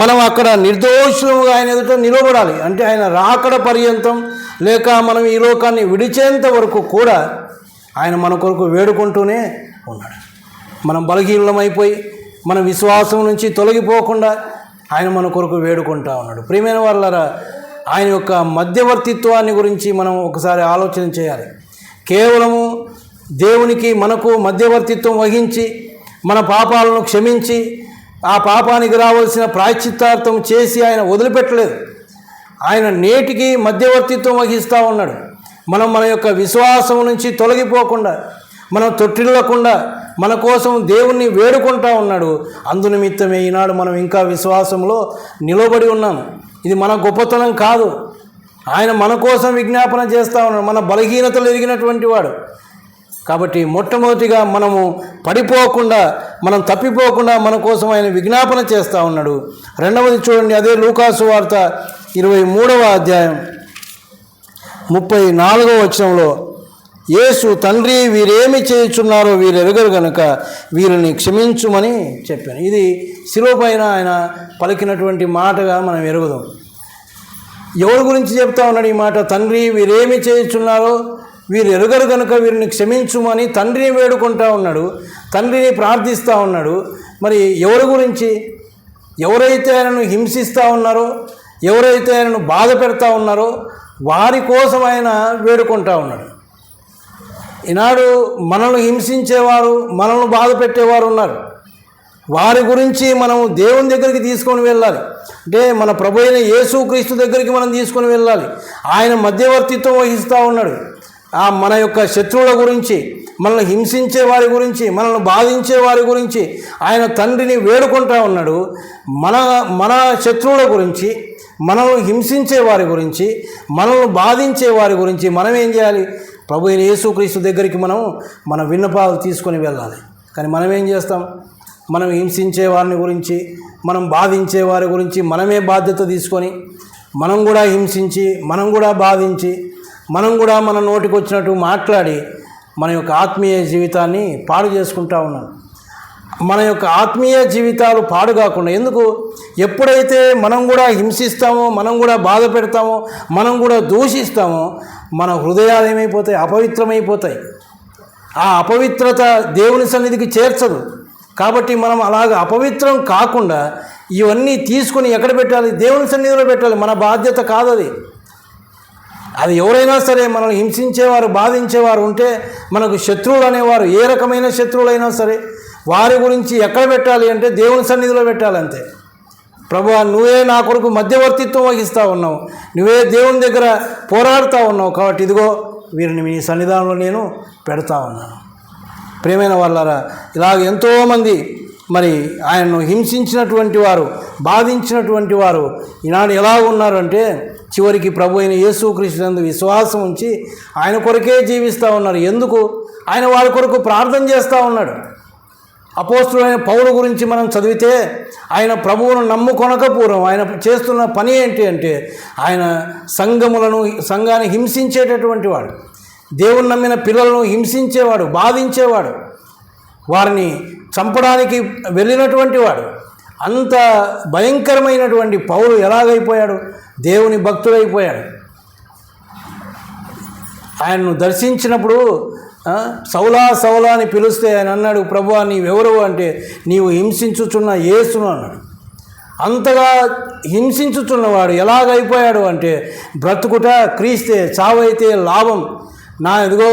మనం అక్కడ నిర్దోషులుగా ఆయన ఎదుట నిలబడాలి. అంటే ఆయన రాకడ పర్యంతం, లేక మనం ఈ లోకాన్ని విడిచేంత వరకు కూడా ఆయన మన కొరకు వేడుకుంటూనే ఉన్నాడు. మనం బలహీనమైపోయి మన విశ్వాసం నుంచి తొలగిపోకుండా ఆయన మన కొరకు వేడుకుంటా ఉన్నాడు. ప్రియమైన వాళ్ళారా, ఆయన యొక్క మధ్యవర్తిత్వాన్ని గురించి మనం ఒకసారి ఆలోచన చేయాలి. కేవలము దేవునికి మనకు మధ్యవర్తిత్వం వహించి మన పాపాలను క్షమించి ఆ పాపానికి రావాల్సిన ప్రాయశ్చిత్తార్థం చేసి ఆయన వదిలిపెట్టలేదు. ఆయన నేటికి మధ్యవర్తిత్వం వహిస్తూ ఉన్నాడు. మనం మన యొక్క విశ్వాసం నుంచి తొలగిపోకుండా, మనం తొట్టిల్లకుండా మన కోసం దేవుణ్ణి వేడుకుంటూ ఉన్నాడు. అందునిమిత్తమే ఈనాడు మనం ఇంకా విశ్వాసంలో నిలబడి ఉన్నాం. ఇది మన గొప్పతనం కాదు, ఆయన మన కోసం విజ్ఞాపన చేస్తూ ఉన్నాడు. మన బలహీనతలు ఎరిగినటువంటి వాడు. కాబట్టి మొట్టమొదటిగా మనము పడిపోకుండా, మనం తప్పిపోకుండా మన కోసం ఆయన విజ్ఞాపన చేస్తూ ఉన్నాడు. రెండవది చూడండి, అదే లూకాసు వార్త 23వ అధ్యాయం 34వ వచనంలో, యేసు తండ్రి వీరేమి చేయుచున్నారో వీరు ఎరుగరు గనుక వీరిని క్షమించుమని చెప్పాను. ఇది శిలువ పైన ఆయన పలికినటువంటి మాటగా మనం ఎరుగుదాం. ఎవరి గురించి చెప్తా ఉన్నాడు ఈ మాట? తండ్రి వీరేమి చేయుచున్నారో వీరు ఎరుగరు కనుక వీరిని క్షమించుమని తండ్రిని వేడుకుంటా ఉన్నాడు, తండ్రిని ప్రార్థిస్తూ ఉన్నాడు. మరి ఎవరి గురించి? ఎవరైతే ఆయనను హింసిస్తూ ఉన్నారో, ఎవరైతే ఆయనను బాధ పెడతా ఉన్నారో వారి కోసం ఆయన వేడుకుంటా ఉన్నాడు. ఈనాడు మనల్ని హింసించేవారు, మనల్ని బాధ పెట్టేవారు ఉన్నారు. వారి గురించి మనం దేవుని దగ్గరికి తీసుకొని వెళ్ళాలి. అంటే మన ప్రభు అయిన యేసుక్రీస్తు దగ్గరికి మనం తీసుకొని వెళ్ళాలి. ఆయన మధ్యవర్తిత్వం వహిస్తూ ఉన్నాడు. మన యొక్క శత్రువుల గురించి, మనల్ని హింసించే వారి గురించి, మనల్ని బాధించే వారి గురించి ఆయన తండ్రిని వేడుకుంటూ ఉన్నాడు. మన శత్రువుల గురించి, మనల్ని హింసించే వారి గురించి, మనల్ని బాధించే వారి గురించి మనం ఏం చేయాలి? ప్రభు అయిన యేసుక్రీస్తు దగ్గరికి మనం మన విన్నపాలు తీసుకొని వెళ్ళాలి. కానీ మనం ఏం చేస్తాం? మనం హింసించే వారిని గురించి, మనం బాధించే వారి గురించి మనమే బాధ్యత తీసుకొని మనం కూడా హింసించి, మనం కూడా బాధించి, మనం కూడా మన నోటికి వచ్చినట్టు మాట్లాడి మన యొక్క ఆత్మీయ జీవితాన్ని పాడు చేసుకుంటా ఉన్నాం. మన యొక్క ఆత్మీయ జీవితాలు పాడు కాకుండా ఎందుకు? ఎప్పుడైతే మనం కూడా హింసిస్తామో, మనం కూడా బాధ పెడతామో, మనం కూడా దూషిస్తామో మన హృదయాలు ఏమైపోతాయి? అపవిత్రమైపోతాయి. ఆ అపవిత్రత దేవుని సన్నిధికి చేర్చదు. కాబట్టి మనం అలాగ అపవిత్రం కాకుండా ఇవన్నీ తీసుకొని ఎక్కడ పెట్టాలి? దేవుని సన్నిధిలో పెట్టాలి. మన బాధ్యత కాదు అది. అది ఎవరైనా సరే మనల్ని హింసించేవారు, బాధించేవారు ఉంటే, మనకు శత్రువులు అనేవారు ఏ రకమైన శత్రువులైనా సరే వారి గురించి ఎక్కడ పెట్టాలి అంటే దేవుని సన్నిధిలో పెట్టాలి అంతే. ప్రభువా, నువ్వే నా కొరకు మధ్యవర్తిత్వం వహిస్తూ ఉన్నావు, నువ్వే దేవుని దగ్గర పోరాడుతూ ఉన్నావు, కాబట్టి ఇదిగో వీరిని మీ సన్నిధానంలో నేను పెడతా ఉన్నాను. ప్రియమైన వాళ్ళారా, ఇలాగ ఎంతోమంది మరి ఆయనను హింసించినటువంటి వారు, బాధించినటువంటి వారు ఈనాడు ఎలా ఉన్నారు అంటే, చివరికి ప్రభు అయిన యేసుక్రీస్తునందు విశ్వాసం ఉంచి ఆయన కొరకే జీవిస్తూ ఉన్నారు. ఎందుకు? ఆయన వారి కొరకు ప్రార్థన చేస్తూ ఉన్నాడు. అపోస్తులైన పౌలు గురించి మనం చదివితే, ఆయన ప్రభువును నమ్ముకొనకపూర్వం ఆయన చేస్తున్న పని ఏంటి అంటే, ఆయన సంఘాన్ని హింసించేటటువంటి వాడు, దేవుని నమ్మిన పిల్లలను హింసించేవాడు, బాధించేవాడు, వారిని చంపడానికి వెళ్ళినటువంటి వాడు. అంత భయంకరమైనటువంటి పౌలు ఎలాగైపోయాడు? దేవుని భక్తుడైపోయాడు. ఆయన్ను దర్శించినప్పుడు సౌలా సౌలా అని పిలిస్తే ఆయన అన్నాడు, ప్రభువా నీవెవరు అంటే, నీవు హింసించుచున్న యేసును అన్నాడు. అంతగా హింసించుచున్నవాడు ఎలాగైపోయాడు అంటే, బ్రతుకుట క్రీస్తే, చావైతే లాభం, ఇదిగో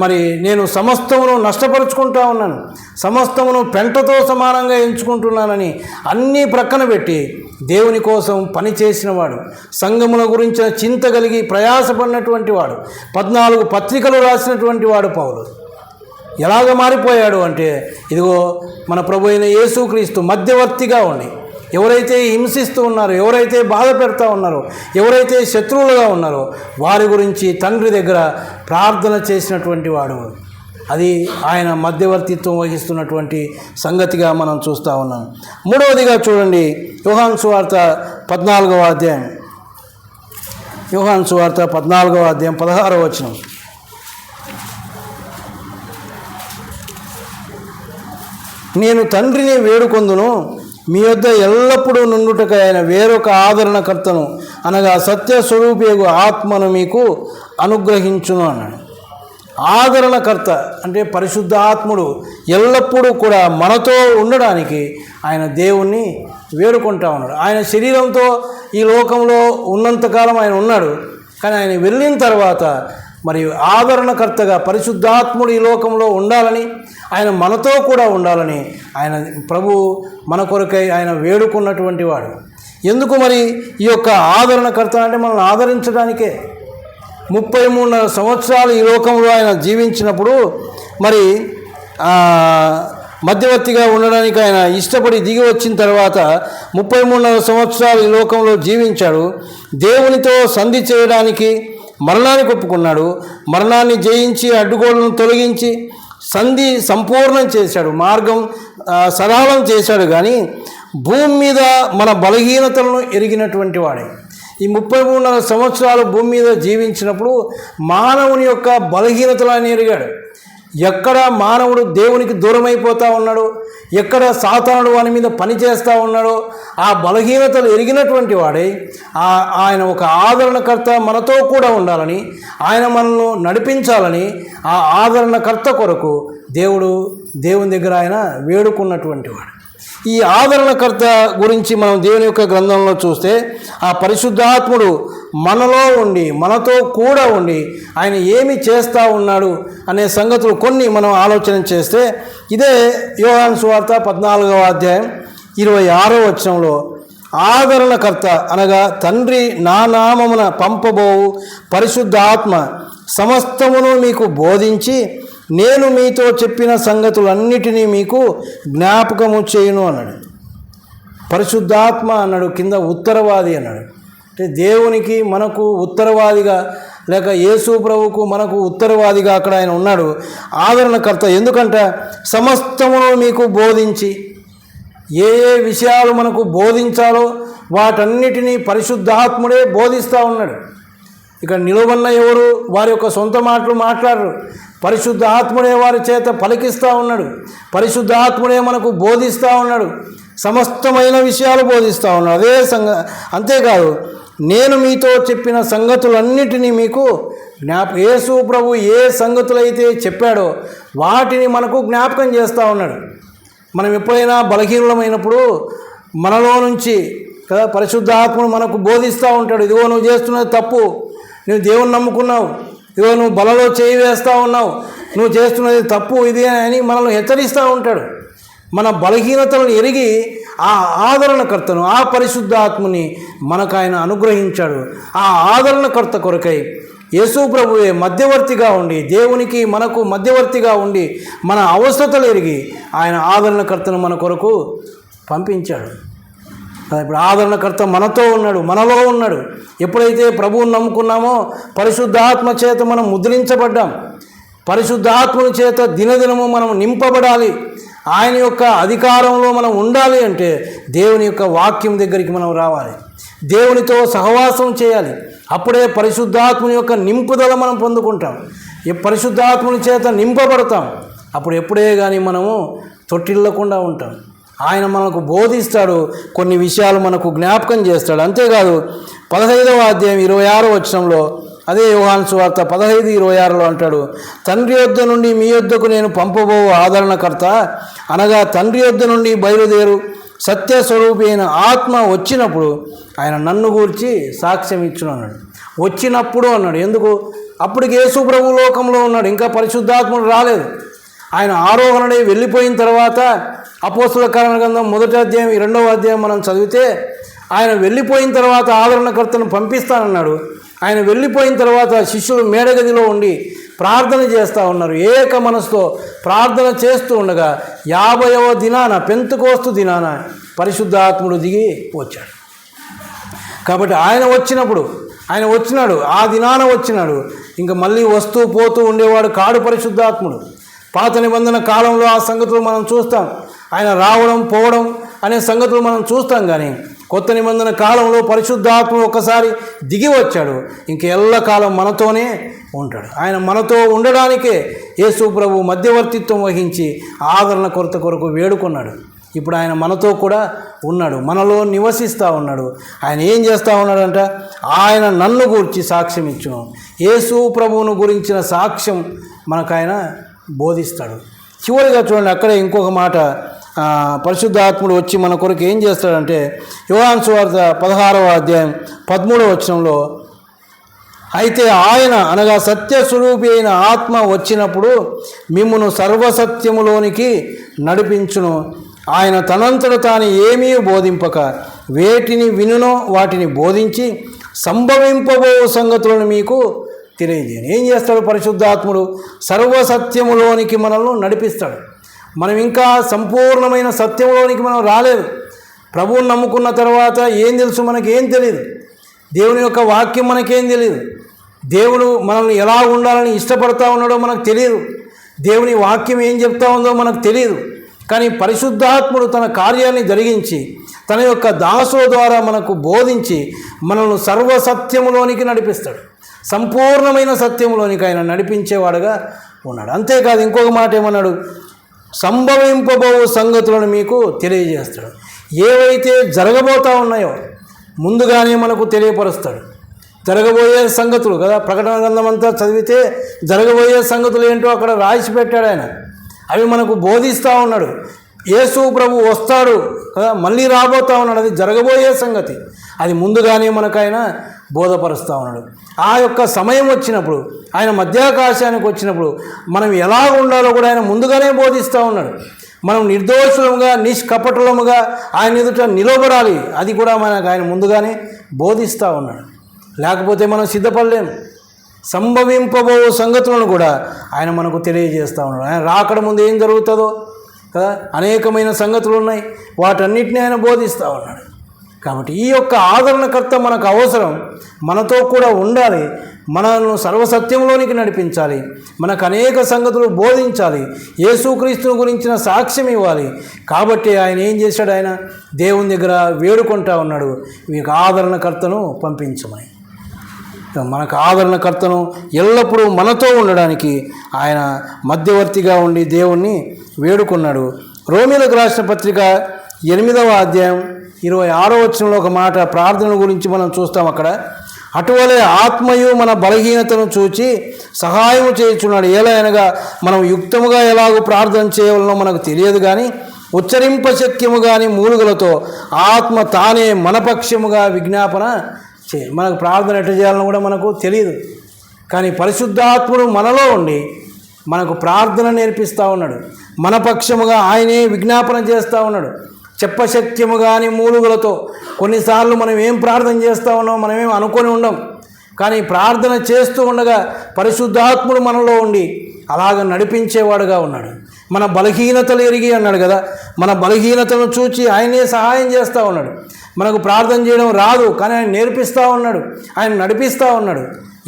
మరి నేను సమస్తమును నష్టపరుచుకుంటా ఉన్నాను, సమస్తమును పెంటతో సమానంగా ఎంచుకుంటున్నానని అన్నీ ప్రక్కన పెట్టి దేవుని కోసం పనిచేసినవాడు, సంఘముల గురించిన చింత కలిగి ప్రయాసపడినటువంటి వాడు, 14 పత్రికలు రాసినటువంటి వాడు పౌలు ఎలాగ మారిపోయాడు అంటే, ఇదిగో మన ప్రభు అయిన యేసుక్రీస్తు మధ్యవర్తిగా ఉండి ఎవరైతే హింసిస్తూ ఉన్నారో, ఎవరైతే బాధ పెడతా ఉన్నారో, ఎవరైతే శత్రువులుగా ఉన్నారో వారి గురించి తండ్రి దగ్గర ప్రార్థన చేసినటువంటి వాడు. అది ఆయన మధ్యవర్తిత్వం వహిస్తున్నటువంటి సంగతిగా మనం చూస్తూ ఉన్నాం. మూడవదిగా చూడండి, యోహాను సువార్త 14వ అధ్యాయం, యోహాను సువార్త 14వ అధ్యాయం 16వ వచనం. నేను తండ్రిని వేడుకొందును, మీ వద్ద ఎల్లప్పుడూ నుండుటకై ఆయన వేరొక ఆదరణకర్తను అనగా సత్యస్వరూపియగు ఆత్మను మీకు అనుగ్రహించును అన్నాడు. ఆదరణకర్త అంటే పరిశుద్ధ ఆత్ముడు ఎల్లప్పుడూ కూడా మనతో ఉండడానికి ఆయన దేవుణ్ణి వేడుకుంటా ఉన్నాడు. ఆయన శరీరంతో ఈ లోకంలో ఉన్నంతకాలం ఆయన ఉన్నాడు, కానీ ఆయన వెళ్ళిన తర్వాత మరి ఆదరణకర్తగా పరిశుద్ధాత్ముడు ఈ లోకంలో ఉండాలని, ఆయన మనతో కూడా ఉండాలని ఆయన ప్రభు మన కొరకై ఆయన వేడుకున్నటువంటి వాడు. ఎందుకు మరి ఈ యొక్క ఆదరణకర్త అంటే, మనల్ని ఆదరించడానికే. 33 సంవత్సరాలు ఈ లోకంలో ఆయన జీవించినప్పుడు మరి మధ్యవర్తిగా ఉండడానికి ఆయన ఇష్టపడి దిగి వచ్చిన తర్వాత 33 సంవత్సరాలు ఈ లోకంలో జీవించాడు. దేవునితో సంధి చేయడానికి మరణానికి ఒప్పుకున్నాడు. మరణాన్ని జయించి అడ్డుగోడలను తొలగించి సంధి సంపూర్ణం చేశాడు, మార్గం సరళం చేశాడు. కానీ భూమి మీద మన బలహీనతలను ఎరిగినటువంటి వాడే. ఈ 33 సంవత్సరాలు భూమి మీద జీవించినప్పుడు మానవుని యొక్క బలహీనతలను ఎరిగాడు. ఎక్కడ మానవుడు దేవునికి దూరమైపోతూ ఉన్నాడో, ఎక్కడ సాతానుడు వాని మీద పనిచేస్తూ ఉన్నాడో ఆ బలహీనతలు ఎరిగినటువంటి వాడే ఆయన ఒక ఆదరణకర్త మనతో కూడా ఉండాలని, ఆయన మనల్ని నడిపించాలని ఆ ఆదరణకర్త కొరకు దేవుని దగ్గర ఆయన వేడుకున్నటువంటి వాడు. ఈ ఆదరణకర్త గురించి మనం దేవుని యొక్క గ్రంథంలో చూస్తే, ఆ పరిశుద్ధాత్ముడు మనలో ఉండి మనతో కూడా ఉండి ఆయన ఏమి చేస్తూ ఉన్నాడు అనే సంగతులు కొన్ని మనం ఆలోచన చేస్తే, ఇదే యోహాను సువార్త 14వ అధ్యాయం 26వ వచనంలో, ఆదరణకర్త అనగా తండ్రి నా నామమున పంపబోవు పరిశుద్ధాత్మ సమస్తమును మీకు బోధించి నేను మీతో చెప్పిన సంగతులన్నిటినీ మీకు జ్ఞాపకము చేయును అన్నాడు. పరిశుద్ధాత్మ అన్నాడు, కింద ఉత్తరవాది అన్నాడు. అంటే దేవునికి మనకు ఉత్తరవాదిగా, లేక యేసు ప్రభువుకు మనకు ఉత్తరవాదిగా అక్కడ ఆయన ఉన్నాడు, ఆదరణకర్త. ఎందుకంటే సమస్తమును మీకు బోధించి, ఏ విషయాలు మనకు బోధించాలో వాటన్నిటినీ పరిశుద్ధాత్ముడే బోధిస్తూ ఉన్నాడు. ఇక్కడ నిలవన్న ఎవరు వారి యొక్క సొంత మాటలు మాట్లాడరు, పరిశుద్ధ ఆత్ముడే వారి చేత పలికిస్తూ ఉన్నాడు, పరిశుద్ధ ఆత్ముడే మనకు బోధిస్తూ ఉన్నాడు, సమస్తమైన విషయాలు బోధిస్తూ ఉన్నాడు. అంతేకాదు, నేను మీతో చెప్పిన సంగతులన్నిటినీ మీకు యేసు ప్రభు ఏ సంగతులైతే చెప్పాడో వాటిని మనకు జ్ఞాపకం చేస్తూ ఉన్నాడు. మనం ఎప్పుడైనా బలహీనమైనప్పుడు మనలో నుంచి కదా పరిశుద్ధాత్మను మనకు బోధిస్తూ ఉంటాడు. ఇదిగో నువ్వు చేస్తున్నది తప్పు, నువ్వు దేవుని నమ్ముకున్నావు, ఇదిగో నువ్వు బలలో చేయి వేస్తూ ఉన్నావు, నువ్వు చేస్తున్నది తప్పు ఇది అని మనల్ని హెచ్చరిస్తూ ఉంటాడు. మన బలహీనతలను ఎరిగి ఆ ఆదరణకర్తను, ఆ పరిశుద్ధాత్మని మనకు ఆయన అనుగ్రహించాడు. ఆ ఆదరణకర్త కొరకై యేసు ప్రభువే మధ్యవర్తిగా ఉండి, దేవునికి మనకు మధ్యవర్తిగా ఉండి మన అవసరతలు ఎరిగి ఆయన ఆదరణకర్తను మన కొరకు పంపించాడు. ఇప్పుడు ఆదరణకర్త మనతో ఉన్నాడు, మనలో ఉన్నాడు. ఎప్పుడైతే ప్రభువుని నమ్ముకున్నామో పరిశుద్ధాత్మ చేత మనం ముద్రించబడ్డాం. పరిశుద్ధాత్మని చేత దినదినము మనం నింపబడాలి. ఆయన యొక్క అధికారంలో మనం ఉండాలి అంటే దేవుని యొక్క వాక్యం దగ్గరికి మనం రావాలి, దేవునితో సహవాసం చేయాలి. అప్పుడే పరిశుద్ధాత్మని యొక్క నింపుదల మనం పొందుకుంటాం. పరిశుద్ధాత్మని చేత నింపబడతాం. అప్పుడు ఎప్పుడే కానీ మనము తొట్టిల్లకుండా ఉంటాం. ఆయన మనకు బోధిస్తాడు, కొన్ని విషయాలు మనకు జ్ఞాపకం చేస్తాడు. అంతేకాదు 15వ అధ్యాయం 26వ వచనంలో అదే యోహాను సువార్త 15:26లో అంటాడు, తండ్రి యొద్ద నుండి మీ యొద్దకు నేను పంపబో ఆదరణకర్త అనగా తండ్రి యొద్ద నుండి బయలుదేరు సత్యస్వరూపి అయిన ఆత్మ వచ్చినప్పుడు ఆయన నన్ను గూర్చి సాక్ష్యం ఇచ్చును అన్నాడు. వచ్చినప్పుడు అన్నాడు. ఎందుకు? అప్పటికి యేసు ప్రభు లోకంలో ఉన్నాడు, ఇంకా పరిశుద్ధాత్ముడు రాలేదు. ఆయన ఆరోహణై వెళ్ళిపోయిన తర్వాత అపోస్తుల కార్యాల గ్రంథం 1వ అధ్యాయం 2వ అధ్యాయం మనం చదివితే ఆయన వెళ్ళిపోయిన తర్వాత ఆదరణకర్తను పంపిస్తానన్నాడు. ఆయన వెళ్ళిపోయిన తర్వాత శిష్యులు మేడగదిలో ఉండి ప్రార్థన చేస్తూ ఉన్నారు. ఏక మనసుతో ప్రార్థన చేస్తూ ఉండగా 50వ దినాన పెంతెకోస్తు దినాన పరిశుద్ధాత్ముడు దిగి వచ్చాడు. కాబట్టి ఆయన వచ్చినాడు, ఆ దినాన వచ్చినాడు. ఇంకా మళ్ళీ వస్తూ పోతూ ఉండేవాడు కాడు పరిశుద్ధాత్ముడు. పాత నిబంధన కాలంలో ఆ సంగతులు మనం చూస్తాం, ఆయన రావడం పోవడం అనే సంగతులు మనం చూస్తాం. కానీ కొత్త నిబంధన కాలంలో పరిశుద్ధాత్ముడు ఒక్కసారి దిగి వచ్చాడు, ఇంక ఎల్లకాలం మనతోనే ఉంటాడు. ఆయన మనతో ఉండడానికే యేసు ప్రభు మధ్యవర్తిత్వం వహించి ఆదరణ కొరకు వేడుకున్నాడు. ఇప్పుడు ఆయన మనతో కూడా ఉన్నాడు, మనలో నివసిస్తూ ఉన్నాడు. ఆయన ఏం చేస్తూ ఉన్నాడంట? ఆయన నన్ను గురించి సాక్ష్యం ఇచ్చును. యేసు ప్రభువును గురించిన సాక్ష్యం మనకు ఆయన బోధిస్తాడు. చివరిగా చూడండి, అక్కడే ఇంకొక మాట, పరిశుద్ధాత్ముడు వచ్చి మన కొరకు ఏం చేస్తాడంటే యోహాను సువార్త 16వ అధ్యాయం 13వ వచనంలో, అయితే ఆయన అనగా సత్యస్వరూపి అయిన ఆత్మ వచ్చినప్పుడు మిమ్మును సర్వసత్యములోనికి నడిపించును. ఆయన తనంతట తాను ఏమీ బోధింపక వేటిని వినునో వాటిని బోధించి సంభవింపబో సంగతులను మీకు తెలియజేయను. ఏం చేస్తాడు పరిశుద్ధాత్ముడు? సర్వసత్యములోనికి మనల్ని నడిపిస్తాడు. మనం ఇంకా సంపూర్ణమైన సత్యంలోనికి మనం రాలేదు. ప్రభువుని నమ్ముకున్న తర్వాత ఏం తెలుసు? మనకేం తెలియదు. దేవుని యొక్క వాక్యం మనకేం తెలియదు. దేవుడు మనల్ని ఎలా ఉండాలని ఇష్టపడతా ఉన్నాడో మనకు తెలియదు. దేవుని వాక్యం ఏం చెప్తా ఉందో మనకు తెలియదు. కానీ పరిశుద్ధాత్ముడు తన కార్యాన్ని జరిగించి తన యొక్క దాసుల ద్వారా మనకు బోధించి మనల్ని సర్వసత్యములోనికి నడిపిస్తాడు. సంపూర్ణమైన సత్యములోనికి ఆయన నడిపించేవాడుగా ఉన్నాడు. అంతేకాదు ఇంకొక మాట ఏమన్నాడు? సంభవింపబో సంగతులను మీకు తెలియజేస్తాడు. ఏవైతే జరగబోతా ఉన్నాయో ముందుగానే మనకు తెలియపరుస్తాడు. జరగబోయే సంగతులు కదా, ప్రకటన గ్రంథం అంతా చదివితే జరగబోయే సంగతులు ఏంటో అక్కడ రాసి పెట్టాడు ఆయన. అవి మనకు బోధిస్తూ ఉన్నాడు. యేసు ప్రభు వస్తాడు కదా, మళ్ళీ రాబోతూ ఉన్నాడు, అది జరగబోయే సంగతి. అది ముందుగానే మనకు ఆయన బోధపరుస్తూ ఉన్నాడు. ఆ యొక్క సమయం వచ్చినప్పుడు, ఆయన మధ్యాకాశానికి వచ్చినప్పుడు మనం ఎలా ఉండాలో కూడా ఆయన ముందుగానే బోధిస్తూ ఉన్నాడు. మనం నిర్దోషులముగా నిష్కపటులముగా ఆయన ఎదుట నిలబడాలి, అది కూడా మనకు ఆయన ముందుగానే బోధిస్తూ ఉన్నాడు. లేకపోతే మనం సిద్ధపడలేము. సంభవింపబో సంగతులను కూడా ఆయన మనకు తెలియజేస్తూ ఉన్నాడు. ఆయన రాకడ ముందు ఏం జరుగుతుందో కదా, అనేకమైన సంగతులు ఉన్నాయి, వాటన్నిటిని ఆయన బోధిస్తూ ఉన్నాడు. కాబట్టి ఈ యొక్క ఆదరణకర్త మనకు అవసరం, మనతో కూడా ఉండాలి, మనను సర్వసత్యంలోనికి నడిపించాలి, మనకు అనేక సంగతులు బోధించాలి, యేసుక్రీస్తుని గురించిన సాక్ష్యం ఇవ్వాలి. కాబట్టి ఆయన ఏం చేశాడు? ఆయన దేవుని దగ్గర వేడుకుంటా ఉన్నాడు, మీకు ఆదరణకర్తను పంపించమని. మనకు ఆదరణకర్తను ఎల్లప్పుడూ మనతో ఉండడానికి ఆయన మధ్యవర్తిగా ఉండి దేవుణ్ణి వేడుకున్నాడు. రోమీలకు రాసిన పత్రిక 8వ అధ్యాయం 26వ వచనంలో ఒక మాట ప్రార్థన గురించి మనం చూస్తాం. అక్కడ అటువలే ఆత్మయు మన బలహీనతను చూచి సహాయం చేయుచున్నాడు. ఎలా అనగా మనం యుక్తముగా ఎలాగో ప్రార్థన చేయవలనో మనకు తెలియదు, కానీ ఉచ్చరింపశక్యము కాని మూలుగులతో ఆత్మ తానే మనపక్షముగా విజ్ఞాపన మనకు ప్రార్థన ఎట్లా చేయాలని కూడా మనకు తెలియదు. కానీ పరిశుద్ధాత్ముడు మనలో ఉండి మనకు ప్రార్థన నేర్పిస్తూ ఉన్నాడు. మన పక్షముగా ఆయనే విజ్ఞాపన చేస్తూ ఉన్నాడు. చెప్పశక్యము కాని మూలుగులతో. కొన్నిసార్లు మనం ఏం ప్రార్థన చేస్తూ ఉన్నాం మనమేం అనుకొని ఉండం. కానీ ప్రార్థన చేస్తూ ఉండగా పరిశుద్ధాత్ముడు మనలో ఉండి అలాగ నడిపించేవాడుగా ఉన్నాడు. మన బలహీనతలు ఎరిగి అన్నాడు కదా, మన బలహీనతను చూచి ఆయనే సహాయం చేస్తూ ఉన్నాడు. మనకు ప్రార్థన చేయడం రాదు, కానీ ఆయన నేర్పిస్తూ ఉన్నాడు, ఆయన నడిపిస్తూ ఉన్నాడు.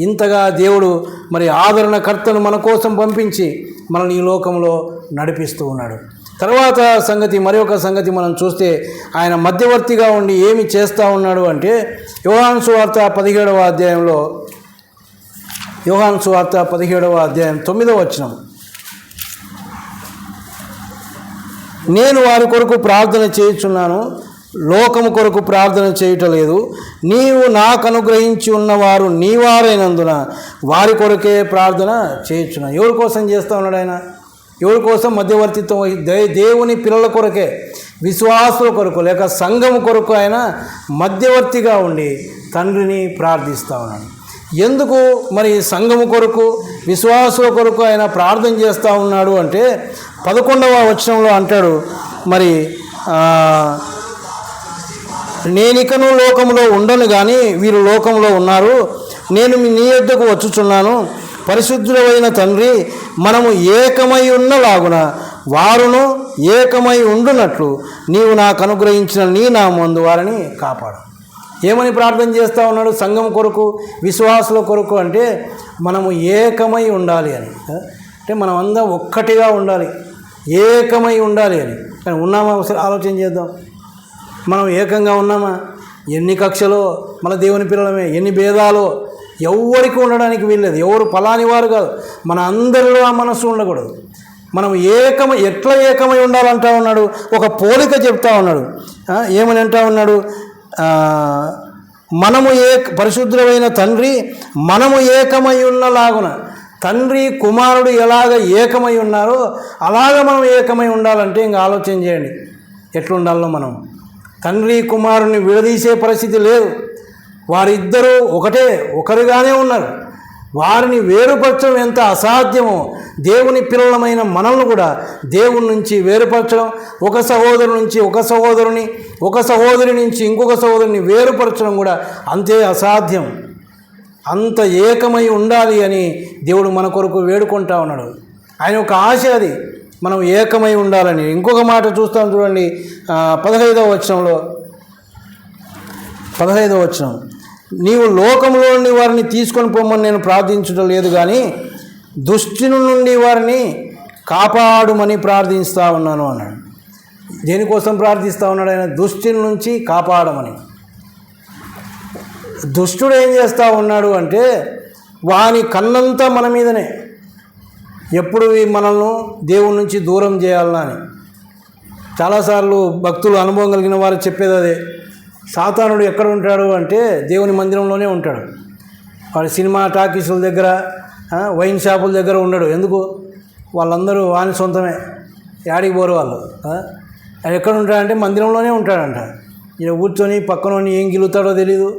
ఇంతగా దేవుడు మరి ఆదరణకర్తను మన కోసం పంపించి మనల్ని ఈ లోకంలో నడిపిస్తూ ఉన్నాడు. తర్వాత సంగతి, మరి ఒక సంగతి మనం చూస్తే ఆయన మధ్యవర్తిగా ఉండి ఏమి చేస్తూ ఉన్నాడు అంటే యోహాను సువార్త 17వ అధ్యాయంలో, యోహాను సువార్త 17వ అధ్యాయం 9వ వచనం, నేను వారి కొరకు ప్రార్థన చేయుచున్నాను, లోకము కొరకు ప్రార్థన చేయటలేదు. నీవు నాకు అనుగ్రహించి ఉన్నవారు నీవారైనందున వారి కొరకే ప్రార్థన చేయుచున్నాను. ఎవరి కోసం చేస్తూ ఉన్నాడు ఆయన? ఎవరి కోసం మధ్యవర్తిత్వం? దేవుని పిల్లల కొరకే, విశ్వాసుల కొరకు లేక సంఘము కొరకు ఆయన మధ్యవర్తిగా ఉండి తండ్రిని ప్రార్థిస్తూ ఉన్నాడు. ఎందుకు మరి సంఘము కొరకు విశ్వాసుల కొరకు ఆయన ప్రార్థన చేస్తూ ఉన్నాడు అంటే 11వ వచనంలో అంటాడు, మరి నేనికను లోకంలో ఉండను కానీ వీరు లోకంలో ఉన్నారు, నేను నీ యొద్దకు వచ్చుచున్నాను. పరిశుద్ధుడైన తండ్రి, మనము ఏకమై ఉన్నలాగున వారును ఏకమై ఉండునట్లు నీవు నాకు అనుగ్రహించిన నీ నామందు వారిని కాపాడు. ఏమని ప్రార్థన చేస్తూ ఉన్నాడు? సంఘం కొరకు, విశ్వాసుల కొరకు. అంటే మనము ఏకమై ఉండాలి అని, అంటే మనం అందరం ఒక్కటిగా ఉండాలి, ఏకమై ఉండాలి అని. కానీ ఉన్నామా? ఒకసారి ఆలోచన చేద్దాం. మనం ఏకంగా ఉన్నామా? ఎన్ని కక్షలో మన దేవుని పిల్లలమే, ఎన్ని భేదాలో, ఎవరికి ఉండడానికి వీల్లేదు. ఎవరు పలాని వారు కాదు, మన అందరిలో ఆ మనస్సు ఉండకూడదు. మనం ఎట్లా ఏకమై ఉండాలంటా ఉన్నాడు? ఒక పోలిక చెప్తా ఉన్నాడు. ఏమని అంటా ఉన్నాడు? మనము పరిశుద్ధమైన తండ్రి, మనము ఏకమై ఉన్నలాగున, తండ్రి కుమారుడు ఎలాగ ఏకమై ఉన్నారో అలాగ మనం ఏకమై ఉండాలంటే ఇంకా ఆలోచన చేయండి ఎట్లుండాలో. మనం తండ్రి కుమారుని విడదీసే పరిస్థితి లేదు. వారిద్దరూ ఒకటే, ఒకరుగానే ఉన్నారు. వారిని వేరుపరచడం ఎంత అసాధ్యమో దేవుని పిల్లలమైన మనల్ని కూడా దేవుని నుంచి వేరుపరచడం, ఒక సహోదరు నుంచి ఒక సహోదరుని, ఒక సహోదరి నుంచి ఇంకొక సహోదరుని వేరుపరచడం కూడా అంతే అసాధ్యం. అంత ఏకమై ఉండాలి అని దేవుడు మన కొరకు వేడుకుంటా ఉన్నాడు. ఆయన ఒక ఆశ అది, మనం ఏకమై ఉండాలని. ఇంకొక మాట చూస్తాం చూడండి, 15వ వచనంలో, 15వ వచనం, నీవు లోకంలోని వారిని తీసుకొని పోమని నేను ప్రార్థించడం లేదు కానీ దుష్టుని నుండి వారిని కాపాడుమని ప్రార్థిస్తూ ఉన్నాను అన్నాడు. దేనికోసం ప్రార్థిస్తూ ఉన్నాడు ఆయన? దుష్టుని నుంచి కాపాడమని. దుష్టుడు ఏం చేస్తూ ఉన్నాడు అంటే వాని కన్నంతా మన మీదనే, ఎప్పుడు మనల్ని దేవుని నుంచి దూరం చేయాలన్నా అని. చాలాసార్లు భక్తులు, అనుభవం కలిగిన వారు చెప్పేది అదే. సాతానుడు ఎక్కడ ఉంటాడు అంటే దేవుని మందిరంలోనే ఉంటాడు. వాడు సినిమా టాకీసుల దగ్గర, వైన్ షాపుల దగ్గర ఉండడు. ఎందుకు? వాళ్ళందరూ వాని సొంతమే, యాడికి పోరు వాళ్ళు. ఎక్కడ ఉంటాడంటే మందిరంలోనే ఉంటాడంట. ఈయన కూర్చొని పక్కనోని ఏం గిలుతాడో తెలియదు,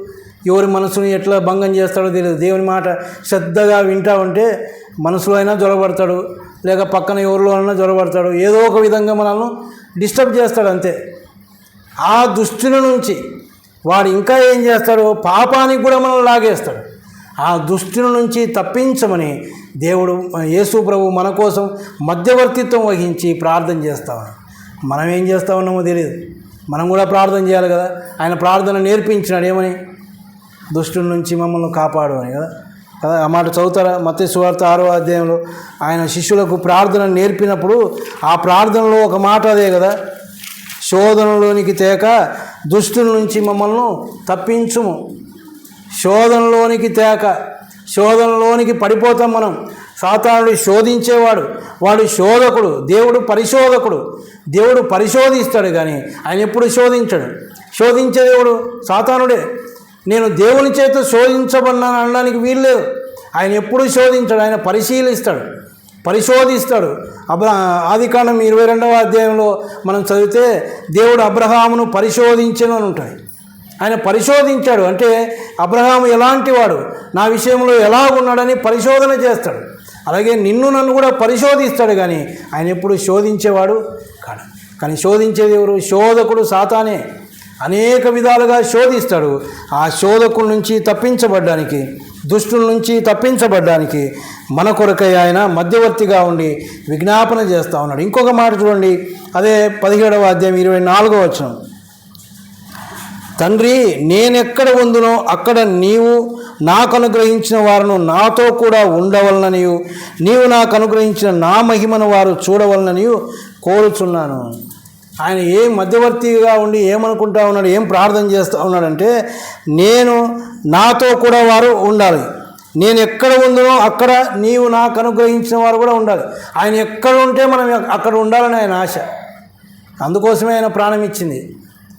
ఎవరి మనసుని ఎట్లా భంగం చేస్తాడో తెలియదు. దేవుని మాట శ్రద్ధగా వింటా ఉంటే మనసులో అయినా జ్వరపడతాడు, లేక పక్కన ఎవరిలో అయినా జ్వరపడతాడు, ఏదో ఒక విధంగా మనల్ని డిస్టర్బ్ చేస్తాడు అంతే. ఆ దుష్టుని నుంచి వాడు ఇంకా ఏం చేస్తాడు? పాపానికి కూడా మనల్ని లాగేస్తాడు. ఆ దుష్టుని నుంచి తప్పించమని దేవుడు, యేసు ప్రభు మన కోసం మధ్యవర్తిత్వం వహించి ప్రార్థన చేస్తామని. మనం ఏం చేస్తా ఉన్నామో తెలియదు. మనం కూడా ప్రార్థన చేయాలి కదా. ఆయన ప్రార్థన నేర్పించినాడు, ఏమని? దుష్టుని నుంచి మమ్మల్ని కాపాడు అని కదా. ఆ మాట చదువుతారా? మత్తయి సువార్త 6వ అధ్యాయంలో ఆయన శిష్యులకు ప్రార్థన నేర్పినప్పుడు ఆ ప్రార్థనలో ఒక మాట అదే కదా, శోధనలోనికి తేక దుష్టుల నుంచి మమ్మల్ని తప్పించుము. శోధనలోనికి తేక, శోధనలోనికి పడిపోతాం మనం. సాతానుడు శోధించేవాడు, వాడు శోధకుడు, దేవుడు పరిశోధకుడు. దేవుడు పరిశోధిస్తాడు కానీ ఆయన ఎప్పుడు శోధించడు. శోధించే దేవుడు సాతానుడే. నేను దేవుని చేత శోధించబడినాను అనడానికి వీల్లేదు. ఆయన ఎప్పుడు శోధించాడు, ఆయన పరిశీలిస్తాడు. పరిశోధిస్తాడు. ఆదికాండం 22వ అధ్యాయంలో మనం చదివితే దేవుడు అబ్రహామును పరిశోధించను అని ఉంటుంది. ఆయన పరిశోధించాడు అంటే అబ్రహాము ఎలాంటి వాడు, నా విషయంలో ఎలా ఉన్నాడని పరిశోధన చేస్తాడు. అలాగే నన్ను కూడా పరిశోధిస్తాడు, కానీ ఆయన ఎప్పుడు శోధించేవాడు కాడు. కానీ శోధించేది ఎవరు? శోధకుడు సాతానే. అనేక విధాలుగా శోధిస్తాడు. ఆ శోధకుల నుంచి తప్పించబడ్డానికి, దుష్టుల నుంచి తప్పించబడ్డానికి మన కొరకై ఆయన మధ్యవర్తిగా ఉండి విజ్ఞాపన చేస్తూ ఉన్నాడు. ఇంకొక మాట చూడండి, అదే 17వ అధ్యాయం 24వ వచనం. తండ్రి, నేనెక్కడ ఉందునో అక్కడ నీవు నాకు అనుగ్రహించిన వారును నాతో కూడా ఉండవలననియు, నీవు నాకు అనుగ్రహించిన నా మహిమను వారు చూడవలననియు కోరుచున్నాను. ఆయన ఏం మధ్యవర్తిగా ఉండి ఏమనుకుంటా ఉన్నాడు, ఏం ప్రార్థన చేస్తూ ఉన్నాడంటే, నేను నాతో కూడా వారు ఉండాలి, నేను ఎక్కడ ఉందునో అక్కడ నీవు నాకు అనుగ్రహించిన వారు కూడా ఉండాలి. ఆయన ఎక్కడ ఉంటే మనం అక్కడ ఉండాలని ఆయన ఆశ. అందుకోసమే ఆయన ప్రాణం ఇచ్చింది.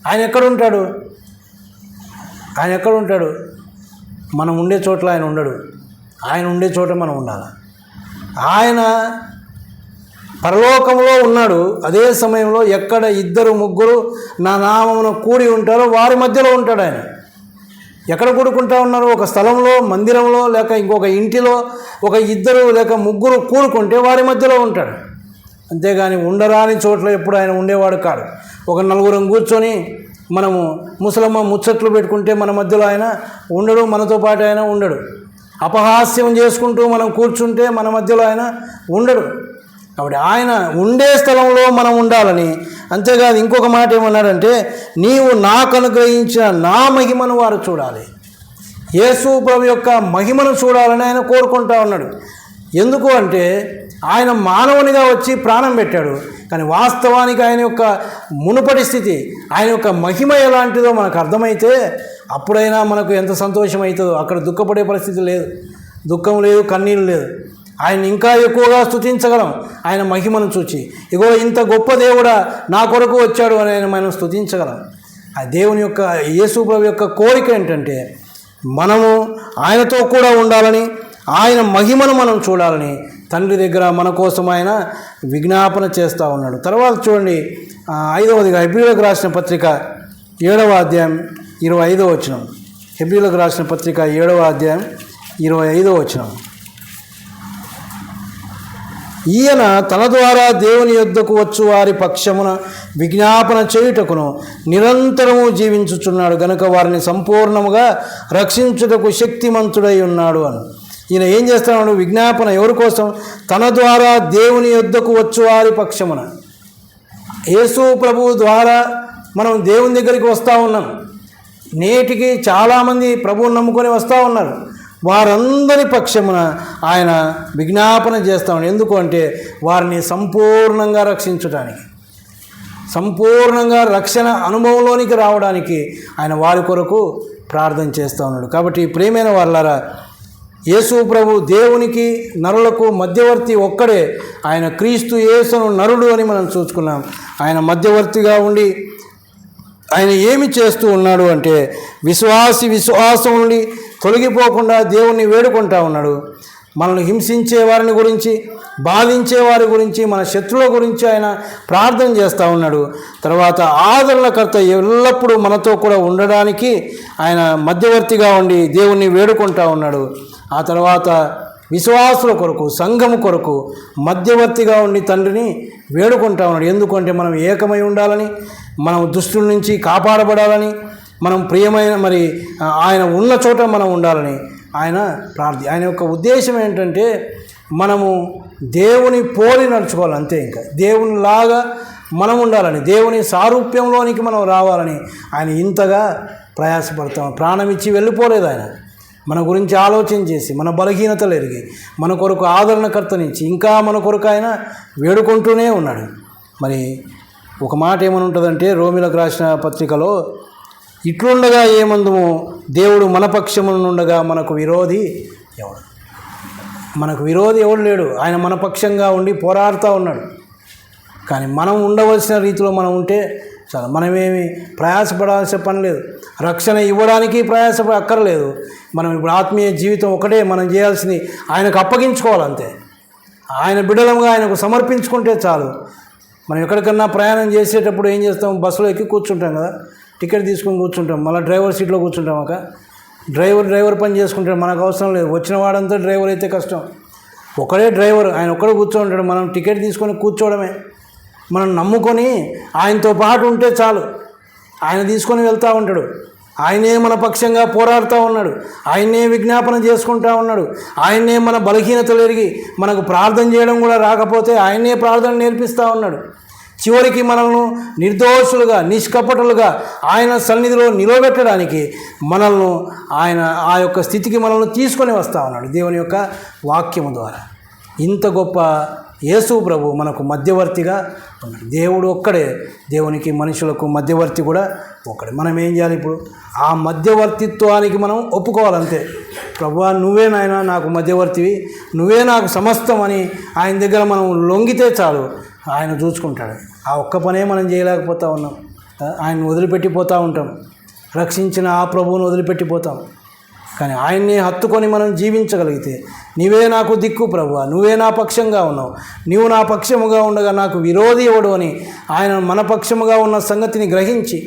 ఆయన ఎక్కడ ఉంటాడు? ఆయన ఎక్కడ ఉంటాడు? మనం ఉండే చోట్ల ఆయన ఉండడు. ఆయన ఉండే చోట మనం ఉండాలి. ఆయన పరలోకంలో ఉన్నాడు. అదే సమయంలో ఎక్కడ 2-3 నా నామమున కూడి ఉంటారో వారి మధ్యలో ఉంటాడు ఆయన. ఎక్కడ కూడుకుంటా ఉన్నారు? ఒక స్థలంలో, మందిరంలో, లేక ఇంకొక ఇంటిలో ఒక 2 లేక 3 కూడుకుంటే వారి మధ్యలో ఉంటాడు. అంతేగాని ఉండరాని చోట్ల ఎప్పుడు ఆయన ఉండేవాడు కాడు. ఒక 4 కూర్చొని మనము ముసలమ్మ ముచ్చట్లు పెట్టుకుంటే మన మధ్యలో ఆయన ఉండడు, మనతో పాటు ఆయన ఉండడు. అపహాస్యం చేసుకుంటూ మనం కూర్చుంటే మన మధ్యలో ఆయన ఉండడు. కాబట్టి ఆయన ఉండే స్థలంలో మనం ఉండాలని. అంతేకాదు ఇంకొక మాట ఏమన్నాడంటే, నీవు నాకు అనుగ్రహించిన నా మహిమను వారు చూడాలి. యేసు ప్రభు యొక్క మహిమను చూడాలని ఆయన కోరుకుంటా ఉన్నాడు. ఎందుకు అంటే ఆయన మానవునిగా వచ్చి ప్రాణం పెట్టాడు, కానీ వాస్తవానికి ఆయన యొక్క మునుపటి స్థితి, ఆయన యొక్క మహిమ ఎలాంటిదో మనకు అర్థమైతే అప్పుడైనా మనకు ఎంత సంతోషం అవుతుందో. అక్కడ దుఃఖపడే పరిస్థితి లేదు, దుఃఖం లేదు, కన్నీళ్ళు లేదు. ఆయన ఇంకా ఎక్కువగా స్తుతించగలం ఆయన మహిమను చూచి. ఇగో ఇంత గొప్ప దేవుడా నా కొరకు వచ్చాడు అని ఆయన మనం స్తుతించగలం. ఆ దేవుని యొక్క యేసు ప్రభు యొక్క కోరిక ఏంటంటే మనము ఆయనతో కూడా ఉండాలని, ఆయన మహిమను మనం చూడాలని తండ్రి దగ్గర మన కోసం ఆయన విజ్ఞాపన చేస్తూ ఉన్నాడు. తర్వాత చూడండి 5వదిగా హెబ్రీయులకు రాసిన పత్రిక 7వ అధ్యాయం 25వ వచనం. హెబ్రీయులకు రాసిన పత్రిక 7వ అధ్యాయం 25వ వచనం. ఈయన తన ద్వారా దేవుని యొద్దకు వచ్చు వారి పక్షమున విజ్ఞాపన చేయుటకును నిరంతరము జీవించుచున్నాడు గనుక వారిని సంపూర్ణముగా రక్షించుటకు శక్తిమంతుడై ఉన్నాడు అని. ఈయన ఏం చేస్తున్నాడు? విజ్ఞాపన ఎవరి కోసం? తన ద్వారా దేవుని యొద్దకు వచ్చు వారి పక్షమున. యేసు ప్రభువు ద్వారా మనం దేవుని దగ్గరికి వస్తూ ఉన్నాం. నేటికి చాలామంది ప్రభువుని నమ్ముకొని వస్తూ ఉన్నారు. వారందరి పక్షమున ఆయన విజ్ఞాపన చేస్తాడు. ఎందుకు అంటే వారిని సంపూర్ణంగా రక్షించడానికి, సంపూర్ణంగా రక్షణ అనుభవంలోనికి రావడానికి ఆయన వారి కొరకు ప్రార్థన చేస్తూ ఉన్నాడు. కాబట్టి ప్రియమైన వాళ్ళారా, యేసు ప్రభు దేవునికి నరులకు మధ్యవర్తి ఒక్కడే. ఆయన క్రీస్తు యేసును నరుడు అని మనం చూసుకున్నాం. ఆయన మధ్యవర్తిగా ఉండి ఆయన ఏమి చేస్తూ ఉన్నాడు అంటే విశ్వాసం నుండి తొలగిపోకుండా దేవుణ్ణి వేడుకుంటా ఉన్నాడు. మనల్ని హింసించే వారిని గురించి, బాధించే వారి గురించి, మన శత్రువుల గురించి ఆయన ప్రార్థన చేస్తూ ఉన్నాడు. తర్వాత ఆదరణకర్త ఎల్లప్పుడూ మనతో కూడా ఉండడానికి ఆయన మధ్యవర్తిగా ఉండి దేవుణ్ణి వేడుకుంటా ఉన్నాడు. ఆ తర్వాత విశ్వాసుల కొరకు, సంఘము కొరకు మధ్యవర్తిగా ఉండి తండ్రిని వేడుకుంటా ఉన్నాడు. ఎందుకంటే మనం ఏకమై ఉండాలని, మనం దుష్టుల నుంచి కాపాడబడాలని, మనం ప్రియమైన ఆయన ఉన్న చోట మనం ఉండాలని ఆయన యొక్క ఉద్దేశం ఏంటంటే మనము దేవుని పోలి నడుచుకోవాలి. అంతే, ఇంకా దేవునిలాగా మనం ఉండాలని, దేవుని సారూప్యంలోనికి మనం రావాలని ఆయన ఇంతగా ప్రయాసపడతాం. ప్రాణం ఇచ్చి వెళ్ళిపోలేదు ఆయన. మన గురించి ఆలోచన చేసి, మన బలహీనతలు ఎరిగి, మన కొరకు ఆదరణకర్తనిచ్చి ఇంకా మన కొరకు ఆయన వేడుకుంటూనే ఉన్నాడు. మరి ఒక మాట ఏమని ఉంటుందంటే రోమిలకు రాసిన పత్రికలో, ఇట్లుండగా ఏమందుము దేవుడు మన పక్షమునుండగా మనకు విరోధి ఎవడు? మనకు విరోధి ఎవడు లేడు. ఆయన మన పక్షంగా ఉండి పోరాడుతూ ఉన్నాడు. కానీ మనం ఉండవలసిన రీతిలో మనం ఉంటే చాలా, మనమేమి ప్రయాసపడాల్సిన పని లేదు. రక్షణ ఇవ్వడానికి అక్కర్లేదు. మనం ఇప్పుడు ఆత్మీయ జీవితం ఒకటే మనం చేయాల్సింది, ఆయనకు అప్పగించుకోవాలంతే. ఆయన బిడ్డలంగా ఆయనకు సమర్పించుకుంటే చాలు. మనం ఎక్కడికన్నా ప్రయాణం చేసేటప్పుడు ఏం చేస్తాం, బస్సులో ఎక్కి కూర్చుంటాం కదా, టికెట్ తీసుకొని కూర్చుంటాం, మళ్ళీ డ్రైవర్ సీట్లో కూర్చుంటాం. ఒక డ్రైవర్ పని చేసుకుంటాడు, మనకు అవసరం లేదు. వచ్చిన వాడంతా డ్రైవర్ అయితే కష్టం, ఒకడే డ్రైవర్, ఆయన ఒక్కడే కూర్చొని ఉంటాడు. మనం టికెట్ తీసుకొని కూర్చోవడమే. మనం నమ్ముకొని ఆయనతో పాటు ఉంటే చాలు. ఆయన తీసుకొని వెళ్తూ ఉంటాడు. ఆయనే మన పక్షంగా పోరాడుతూ ఉన్నాడు. ఆయనే విజ్ఞాపన చేసుకుంటూ ఉన్నాడు. ఆయనే మన బలహీనతలు ఎరిగి మనకు ప్రార్థన చేయడం కూడా రాకపోతే ఆయనే ప్రార్థన నేర్పిస్తూ ఉన్నాడు. చివరికి మనల్ని నిర్దోషులుగా నిష్కపటులుగా ఆయన సన్నిధిలో నిలబెట్టడానికి మనల్ని ఆయన ఆ యొక్క స్థితికి మనల్ని తీసుకొని వస్తూ ఉన్నాడు దేవుని యొక్క వాక్యము ద్వారా. ఇంత గొప్ప యేసు ప్రభు మనకు మధ్యవర్తిగా ఉన్నాడు. దేవుడు ఒక్కడే, దేవునికి మనుషులకు మధ్యవర్తి కూడా ఒక్కడే. మనం ఏం చేయాలి ఇప్పుడు? ఆ మధ్యవర్తిత్వానికి మనం ఒప్పుకోవాలంతే. ప్రభువా, నువ్వే నాయన నాకు మధ్యవర్తివి, నువ్వే నాకు సమస్తం అని ఆయన దగ్గర మనం లొంగితే చాలు, ఆయన చూసుకుంటాడు. ఆ ఒక్క పనే మనం చేయలేకపోతూ ఉన్నాం. ఆయన వదిలిపెట్టిపోతూ ఉంటాం. రక్షించిన ఆ ప్రభువును వదిలిపెట్టిపోతాం. కానీ ఆయన్ని హత్తుకొని మనం జీవించగలిగితే, నీవే నాకు దిక్కు ప్రభువా, నువ్వే నా పక్షంగా ఉన్నావు, నీవు నా పక్షముగా ఉండగా నాకు విరోధి ఎవడు అని ఆయన మన పక్షముగా ఉన్న సంగతిని గ్రహించి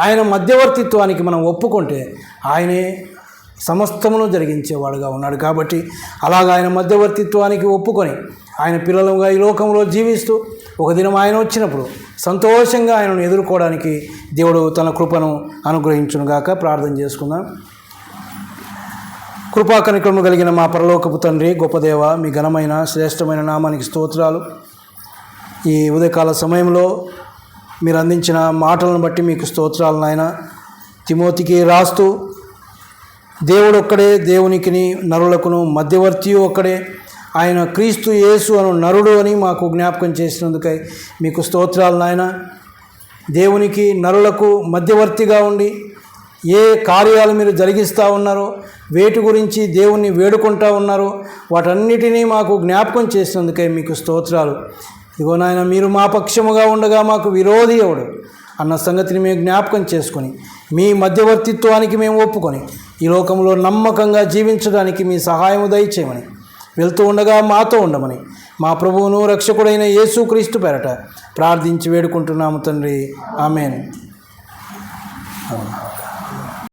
ఆయన మధ్యవర్తిత్వానికి మనం ఒప్పుకుంటే ఆయనే సమస్తమును జరిగించేవాడుగా ఉన్నాడు. కాబట్టి అలాగ ఆయన మధ్యవర్తిత్వానికి ఒప్పుకొని ఆయన పిల్లలుగా ఈ లోకంలో జీవిస్తూ ఒక దినం ఆయన వచ్చినప్పుడు సంతోషంగా ఆయనను ఎదుర్కోవడానికి దేవుడు తన కృపను అనుగ్రహించునుగాక. ప్రార్థన చేసుకుందాం. కృపా కనికరము కలిగిన మా పరలోకపు తండ్రి, గొప్ప దేవ, మీ ఘనమైన శ్రేష్టమైన నామానికి స్తోత్రాలు. ఈ ఉదయకాల సమయంలో మీరు అందించిన మాటలను బట్టి మీకు స్తోత్రాలు నాయన. తిమోతికి రాస్తూ దేవుడు ఒక్కడే, దేవునికిని నరులకును మధ్యవర్తి ఒక్కడే, ఆయన క్రీస్తు యేసు అను నరుడు అని మాకు జ్ఞాపకం చేసినందుకై మీకు స్తోత్రాలు నాయన. దేవునికి నరులకు మధ్యవర్తిగా ఉండి ఏ కార్యాలు మీరు జరిగిస్తూ ఉన్నారో, వేటి గురించి దేవుణ్ణి వేడుకుంటూ ఉన్నారో వాటన్నిటినీ మాకు జ్ఞాపకం చేసినందుకై మీకు స్తోత్రాలు. ఇదిగో నాయన, మీరు మా పక్షముగా ఉండగా మాకు విరోధి ఎవడు అన్న సంగతిని మేము జ్ఞాపకం చేసుకొని మీ మధ్యవర్తిత్వానికి మేము ఒప్పుకొని ఈ లోకంలో నమ్మకంగా జీవించడానికి మీ సహాయము దయచేయమని, వెళ్తూ ఉండగా మాతో ఉండమని మా ప్రభువును రక్షకుడైన యేసుక్రీస్తు పేరట ప్రార్థించి వేడుకుంటున్నాము తండ్రి. ఆమేన్.